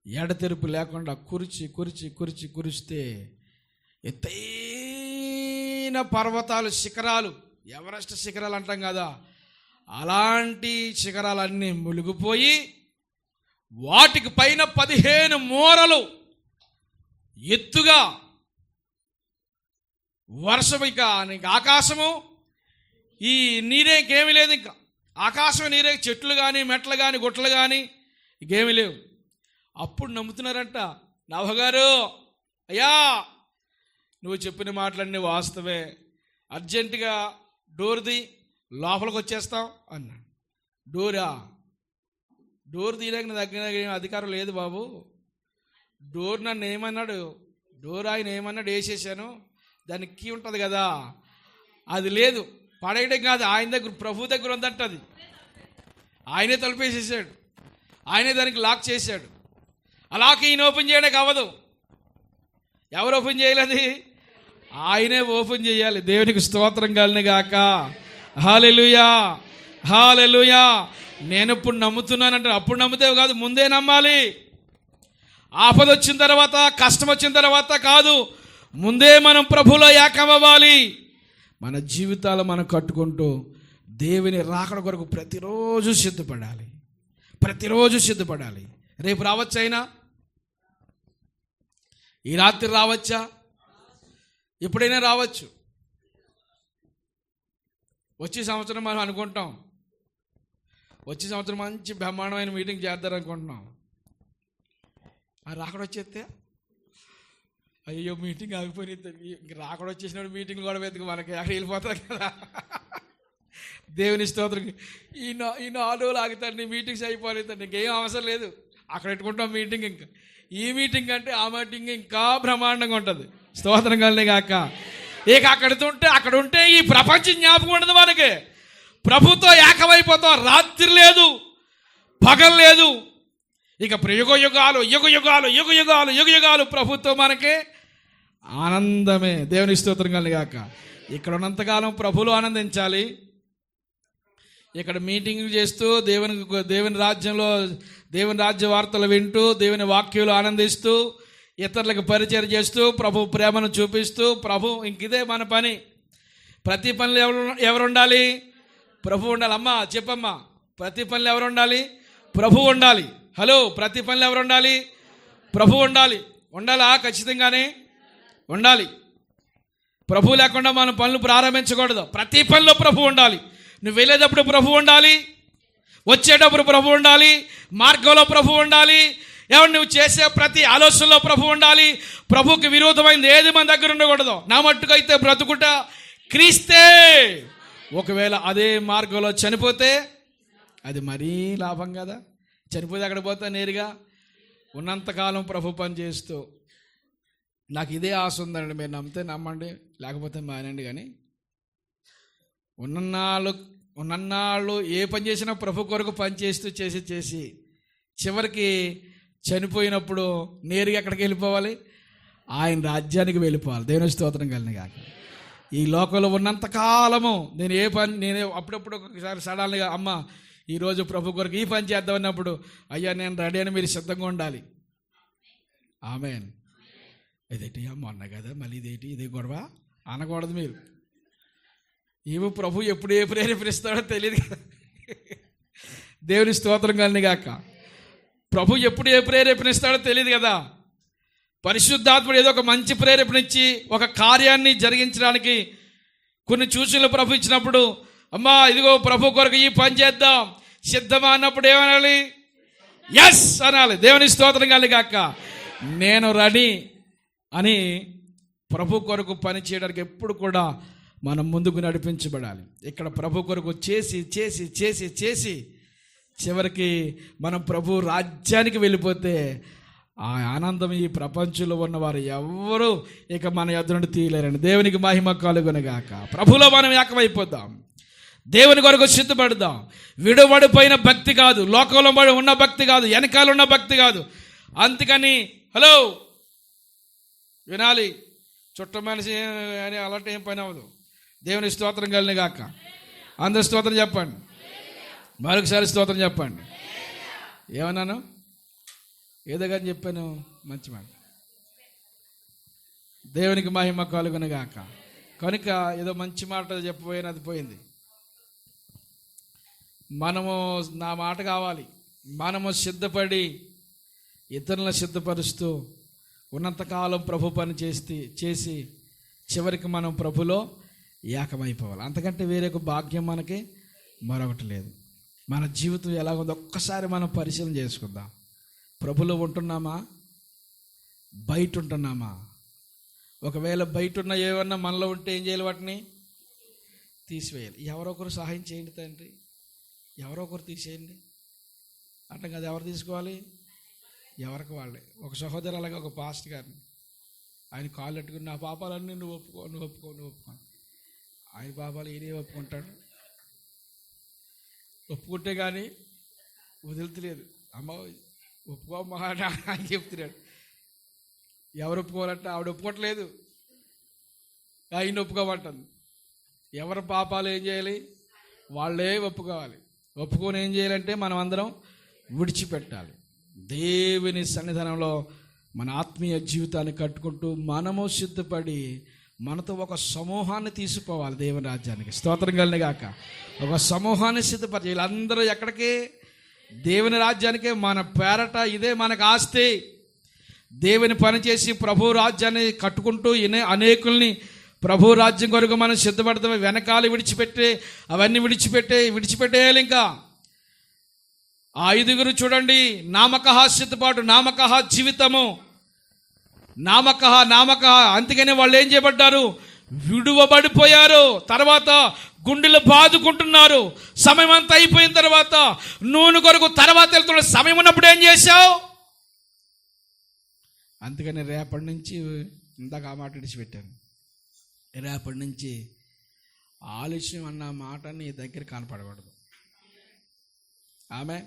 ఎడతెరిపి లేకుండా కురిస్తే ఎత్తైన పర్వతాలు, శిఖరాలు, ఎవరెస్ట్ శిఖరాలు అంటాం కదా, అలాంటి శిఖరాలన్నీ మునిగిపోయి వాటికి పైన 15 మూరలు ఎత్తుగా వర్షం ఇక ఆకాశము ఈ నీరే ఇంకేమీ లేదు, ఇంకా ఆకాశం నీరే, చెట్లు కానీ మెట్లు కానీ గుట్టలు కానీ ఇంకేమీ లేవు. అప్పుడు నమ్ముతున్నారంట, నవగారు అయ్యా నువ్వు చెప్పిన మాటలన్నీ వాస్తవే, అర్జెంటుగా డోర్ది లోపలికి వచ్చేస్తాం అన్నాడు. డోర్ తీయడానికి నా దగ్గర ఏం అధికారం లేదు బాబు. డోర్ నన్ను ఏమన్నాడు, డోర్ ఆయన ఏమన్నాడు వేసేసాను, దానికి కీ ఉంటుంది కదా, అది లేదు, పడేయడం కాదు, ఆయన దగ్గర ప్రభు దగ్గర ఉందంట. అది ఆయనే తలుపేసేసాడు, ఆయనే దానికి లాక్ చేశాడు. అలాగే ఈయన ఓపెన్ చేయడానికి అవ్వదు. ఎవరు ఓపెన్ చేయలేదు? ఆయనే ఓపెన్ చేయాలి. దేవునికి స్తోత్రం కలుగును గాక. హల్లెలూయా, హల్లెలూయా. నేను ఇప్పుడు నమ్ముతున్నానంటే అప్పుడు నమ్ముతావు కాదు, ముందే నమ్మాలి. ఆపద వచ్చిన తర్వాత, కష్టం వచ్చిన తర్వాత కాదు, ముందే మనం ప్రభులో ఏకమవ్వాలి. మన జీవితాలు మనం కట్టుకుంటూ దేవుని రాకడ కొరకు ప్రతిరోజు సిద్ధపడాలి, ప్రతిరోజు సిద్ధపడాలి. రేపు రావచ్చు, అయినా ఈ రాత్రి రావచ్చా, ఎప్పుడైనా రావచ్చు. వచ్చే సంవత్సరం మనం అనుకుంటాం, వచ్చే సంవత్సరం మంచి బ్రహ్మాండమైన మీటింగ్ చేద్దారనుకుంటున్నాం. ఆ రాకడ వచ్చేస్తే అయ్యో మీటింగ్ ఆగిపోయింది, రాకడ వచ్చేసినప్పుడు మీటింగ్ కూడా వెతుకు మనకి అక్కడ వెళ్ళిపోతారు కదా. దేవుని స్తోత్రం. ఈ 4 రోజులు ఆగుతాడు, నీ మీటింగ్స్ అయిపోలేదు, నీకేం అవసరం లేదు, అక్కడ పెట్టుకుంటాం మీటింగ్. ఇంకా ఈ మీటింగ్ అంటే ఆ మీటింగ్ ఇంకా బ్రహ్మాండంగా ఉంటుంది. స్తోత్రం కలుగును గాక. ఇక అక్కడ ఉంటే ఈ ప్రపంచం జ్ఞాపకం ఉండదు మనకి. ప్రభుతో ఏకమైపోతాం. రాత్రి లేదు, పగలు లేదు, ఇక యుగ యుగాలు ప్రభుత్వం మనకి ఆనందమే. దేవుని స్తోత్రం కలుగును గాక. ఇక్కడ ఉన్నంతకాలం ప్రభువులో ఆనందించాలి. ఇక్కడ మీటింగ్లు చేస్తూ దేవుని రాజ్యంలో దేవుని రాజ్య వార్తలు వింటూ దేవుని వాక్యాలు ఆనందిస్తూ ఇతరులకు పరిచయం చేస్తూ ప్రభు ప్రేమను చూపిస్తూ ఇంకిదే మన పని. ప్రతి పనిలో ఎవరు ఉండాలి? ప్రభు ఉండాలి. అమ్మా చెప్పమ్మా, ప్రతి పనిలో ఎవరు ఉండాలి? ప్రభు ఉండాలి. హలో, ప్రతి పనిలో ఎవరు ఉండాలి? ప్రభు ఉండాలి. ఉండాలా? ఖచ్చితంగానే ఉండాలి. ప్రభు లేకుండా మనం పనులు ప్రారంభించకూడదు. ప్రతి పనిలో ప్రభు ఉండాలి. నువ్వు వెళ్ళేటప్పుడు ప్రభు ఉండాలి, వచ్చేటప్పుడు ప్రభు ఉండాలి, మార్గంలో ప్రభు ఉండాలి. ఎవరు నువ్వు చేసే ప్రతి ఆలోచనలో ప్రభు ఉండాలి. ప్రభుకి విరోధమైంది ఏది మన దగ్గర ఉండకూడదు. నా మట్టుకైతే బ్రతుకుట క్రీస్తే. ఒకవేళ అదే మార్గంలో చనిపోతే అది మరీ లాభం కదా. చనిపోతే అక్కడ పోతా నేరుగా. ఉన్నంతకాలం ప్రభు పని చేస్తూ నాకు ఇదే ఆశ ఉందండి. మీరు నమ్మితే నమ్మండి, లేకపోతే మానండి. కానీ ఉన్నన్నాళ్ళు ఏ పని చేసినా ప్రభు కొరకు పని చేస్తూ చేసి చివరికి చనిపోయినప్పుడు నేరుగా ఎక్కడికి వెళ్ళిపోవాలి? ఆయన రాజ్యానికి వెళ్ళిపోవాలి. దేవుని స్తోత్రం కలుగును గాక. ఈ లోకంలో ఉన్నంతకాలము నేను అప్పుడప్పుడు ఒకసారి సడన్గా అమ్మ ఈరోజు ప్రభు కొరకు ఈ పని చేద్దామన్నప్పుడు అయ్యా నేను రెడీ అని మీరు సిద్ధంగా ఉండాలి. ఆమేన్. ఇదేంటి మొన్న కదా మళ్ళీ ఇదే గొడవ అనకూడదు. మీరు ఏమో ప్రభు ఎప్పుడు ఏ ప్రేరేపిస్తాడో తెలియదు కదా. దేవుని స్తోత్రం కలుగును గాక. ప్రభు ఎప్పుడు ఏ ప్రేరేపణిస్తాడో తెలియదు కదా. పరిశుద్ధాత్ముడు ఏదో ఒక మంచి ప్రేరేపణిచ్చి ఒక కార్యాన్ని జరిగించడానికి కొన్ని సూచనలు ప్రభు ఇచ్చినప్పుడు అమ్మా ఇదిగో ప్రభు కొరకు ఈ పని చేద్దాం సిద్ధమా అన్నప్పుడు ఏమనాలి? ఎస్ అనాలి. దేవుని స్తోత్రం కలుగును గాక. నేను రెడీ అని ప్రభు కొరకు పని చేయడానికి ఎప్పుడు కూడా మనం ముందుకు నడిపించబడాలి. ఇక్కడ ప్రభు కొరకు చేసి చివరికి మనం ప్రభు రాజ్యానికి వెళ్ళిపోతే ఆ ఆనందం ఈ ప్రపంచంలో ఉన్నవారు ఎవరు ఇక మన యొద్ద నుండి తీయలేరండి. దేవునికి మహిమ కలుగును గాక. ప్రభులో మనం ఏకమైపోదాం, దేవుని కొరకు సిద్ధపడదాం. విడబడిపోయిన భక్తి కాదు, లోకంలో ఉన్న భక్తి కాదు, వెనకాల ఉన్న భక్తి కాదు. అందుకని హలో వినాలి, చుట్ట మనిషి అని అలాంటి ఏం పని అవ్వదు. దేవుని స్తోత్రం కలుగును గాక. అందరు స్తోత్రం చెప్పండి. మరొకసారి స్తోత్రం చెప్పండి. ఏమన్నాను? ఏదో కానీ చెప్పాను, మంచి మాట. దేవునికి మహిమ కలుగును గాక. కనుక ఏదో మంచి మాట చెప్పబోయినది పోయింది. మనము నా మాట కావాలి. మనము సిద్ధపడి ఇతరులను సిద్ధపరుస్తూ ఉన్నంతకాలం ప్రభు పని చేసి చివరికి మనం ప్రభులో ఏకమైపోవాలి. అంతకంటే వేరొక భాగ్యం మనకి మరొకటి లేదు. మన జీవితం ఎలా ఉందో ఒక్కసారి మనం పరిశీలన చేసుకుందాం. ప్రభులో ఉంటున్నామా, బయట ఉంటున్నామా? ఒకవేళ బయట ఉన్న ఏమన్నా మనలో ఉంటే ఏం చేయాలి? వాటిని తీసివేయాలి. ఎవరో ఒకరు సహాయం చేయండి తండ్రి, ఎవరో ఒకరు తీసేయండి అంటే కదా. ఎవరు తీసుకోవాలి? ఎవరికి వాళ్ళే. ఒక సహోదరు అలాగే ఒక పాస్టర్ గారిని ఆయన కాళ్ళు పెట్టుకుని నా పాపాలన్నీ నువ్వు ఒప్పుకో. ఆయన పాపాలు ఈయనే ఒప్పుకుంటాడు. ఒప్పుకుంటే కానీ వదులుతలేదు. అమ్మ ఒప్పుకోమ్మా అని చెప్తున్నాడు. ఎవరు ఒప్పుకోవాలంటే ఆవిడ ఒప్పుకోవట్లేదు, ఆయన ఒప్పుకోమంటుంది. ఎవరి పాపాలు ఏం చేయాలి? వాళ్ళే ఒప్పుకోవాలి. ఒప్పుకొని ఏం చేయాలంటే మనం అందరం విడిచిపెట్టాలి. దేవుని సన్నిధానంలో మన ఆత్మీయ జీవితాన్ని కట్టుకుంటూ మనము సిద్ధపడి మనతో ఒక సమూహాన్ని తీసుకోవాలి దేవుని రాజ్యానికి. స్తోత్రం కలిగిన గాక. ఒక సమూహాన్ని సిద్ధపడి వీళ్ళందరూ ఎక్కడికి? దేవుని రాజ్యానికి. మన పేరట ఇదే మనకు ఆస్తి. దేవుని పని చేసి ప్రభు రాజ్యాన్ని కట్టుకుంటూ అనేకుల్ని ప్రభు రాజ్యం కొరకు మనం సిద్ధపడతాం. వెనకాల అవన్నీ విడిచిపెట్టేయాలి. ఇంకా ఆ 5 చూడండి, నామకహ సిద్ధపాటు, నామకహ జీవితము, నామకహ. అందుకనే వాళ్ళు ఏం చేయబడ్డారు? విడువబడిపోయారు. తర్వాత గుండెలు బాదుకుంటున్నారు. సమయం అంతా అయిపోయిన తర్వాత నూనె కొరకు తర్వాత వెళ్తున్న సమయం ఉన్నప్పుడు ఏం చేశావు? అందుకని రేపటి నుంచి, ఇందాక ఆ మాట విడిచిపెట్టాను, రేపటి నుంచి ఆలస్యం అన్న మాట నీ దగ్గర కనపడకూడదు. ఆమె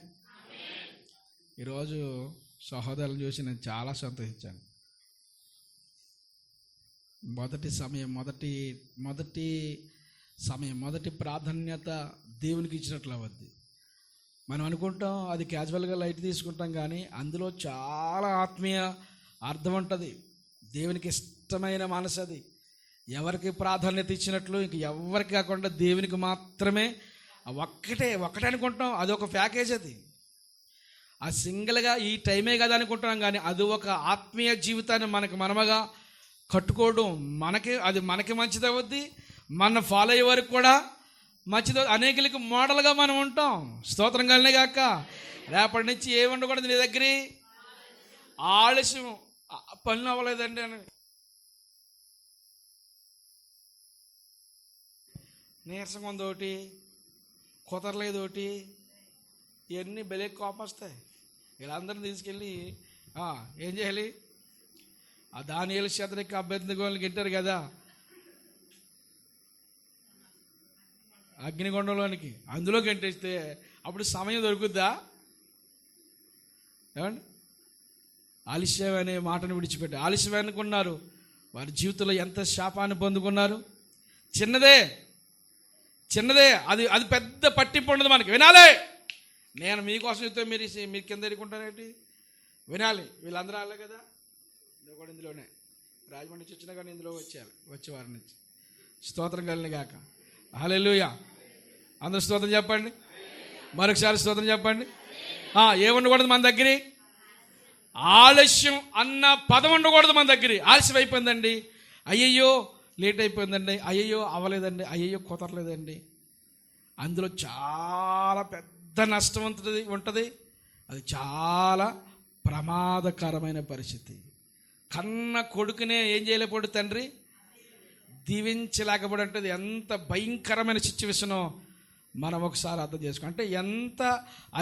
ఈరోజు సహోదరులను చూసి నేను చాలా సంతోషించాను. మొదటి ప్రాధాన్యత దేవునికి ఇచ్చినట్లు అవద్ది. మనం అనుకుంటాం అది క్యాజువల్గా లైట్ తీసుకుంటాం, కానీ అందులో చాలా ఆత్మీయ అర్థం ఉంటుంది. దేవునికి ఇష్టమైన మనసు అది. ఎవరికి ప్రాధాన్యత ఇచ్చినట్లు ఇంక ఎవరికి కాకుండా దేవునికి మాత్రమే. ఒక్కటే అనుకుంటాం, అది ఒక ప్యాకేజ్. అది ఆ సింగిల్గా ఈ టైమే కదా అనుకుంటున్నాం, కానీ అది ఒక ఆత్మీయ జీవితాన్ని మనముగా కట్టుకోవడం మనకి మంచిది అవుద్ది. మన ఫాలో అయ్యే వరకు కూడా మంచిది. అనేకులకి మోడల్గా మనం ఉంటాం. స్తోత్రం కలిగిన గాక. రేపటి నుంచి ఏముండకూడదు నీ దగ్గర. ఆలస్యం పనులు అవ్వలేదండి అని నీరసంగా ఉంది ఒకటి, కుదరలేదు ఒకటి, ఇవన్నీ బెలే కోపం వస్తాయి. వీళ్ళందరినీ తీసుకెళ్ళి ఏం చేయాలి? ఆ దానియేలు శద్రకు అబేద్నెగోలను గెంటారు కదా అగ్నిగుండంలోనికి, అందులో గెంటేస్తే అప్పుడు సమయం దొరుకుద్దా? ఏమండి? ఆలస్యం అనే మాటను విడిచిపెట్టి ఆలస్యం అనుకున్నారు. వారి జీవితంలో ఎంత శాపాన్ని పొందుకున్నారు. చిన్నదే అది పెద్ద పట్టింపు ఉండదు మనకి. వినాలి. నేను మీకోసం చెప్తే మీరు కింద ఎదుర్కొంటారేంటి? వినాలి. వీళ్ళందరూ రాలే కదా, నువ్వు కూడా ఇందులోనే రాజమండ్రి నుంచి వచ్చినా కానీ ఇందులో వచ్చేవారి నుంచి. స్తోత్రం కలిగిన గాక. హల్లెలూయా. అందరూ స్తోత్రం చెప్పండి. మరొకసారి స్తోత్రం చెప్పండి. ఏముండకూడదు మన దగ్గర? ఆలస్యం అన్న పదం ఉండకూడదు మన దగ్గర. ఆలస్యం అయిపోయిందండి, అయ్యయ్యో లేట్ అయిపోయిందండి, అయ్యయ్యో అవ్వలేదండి, అయ్యయ్యో కుదరలేదండి. అందులో చాలా పెద్ద నష్టం ఉంటుంది. అది చాలా ప్రమాదకరమైన పరిస్థితి. కన్న కొడుకునే ఏం చేయలేకపోడు తండ్రి, దీవించలేకపోవడం అంటే ఎంత భయంకరమైన సిచ్యువేషనో మనం ఒకసారి అర్థం చేసుకో. అంటే ఎంత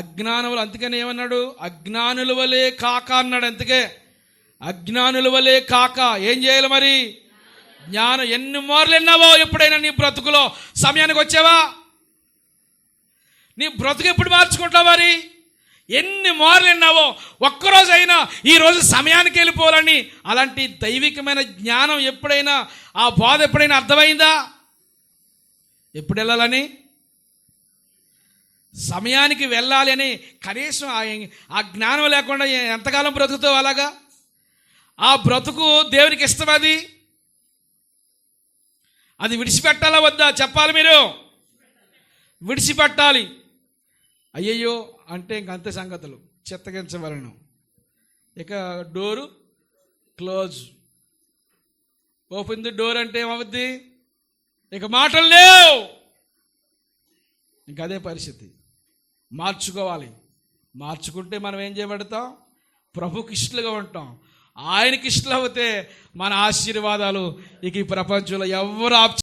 అజ్ఞానులు. అందుకని ఏమన్నాడు? అజ్ఞానుల వలే కాక అన్నాడు. అందుకే అజ్ఞానుల వలే కాక ఏం చేయాలి మరి? జ్ఞానం. ఎన్ని మార్లు విన్నావో ఎప్పుడైనా నీ బ్రతుకులో? సమయానికి వచ్చావా? నీ బ్రతుకు ఎప్పుడు మార్చుకుంటావు మరి? ఎన్ని మార్లు విన్నావో? ఒక్కరోజైనా ఈరోజు సమయానికి వెళ్ళిపోవాలని అలాంటి దైవికమైన జ్ఞానం ఎప్పుడైనా, ఆ బాధ ఎప్పుడైనా అర్థమైందా? ఎప్పుడు వెళ్ళాలని? సమయానికి వెళ్ళాలి అని కనీసం ఆ జ్ఞానం లేకుండా ఎంతకాలం బ్రతుకుతావు అలాగా? ఆ బ్రతుకు దేవునికి ఇష్టం. అది విడిచిపెట్టాలా వద్దా చెప్పాలి మీరు. విడిచిపెట్టాలి. అయ్యయ్యో అంటే ఇంకంతే సంగతులు. చిత్తగించవలను. ఇక door close. Open the door అంటే ఏమవుద్ది? ఇక మాటలు లేవు. ఇంక అదే పరిస్థితి. మార్చుకోవాలి. మార్చుకుంటే మనం ఏం చేయబడతాం? ప్రభుకి ఇష్టలుగా ఉంటాం. ఆయనకి ఇష్టలు అవుతే మన ఆశీర్వాదాలు ఇక ఈ ప్రపంచంలో ఎవరు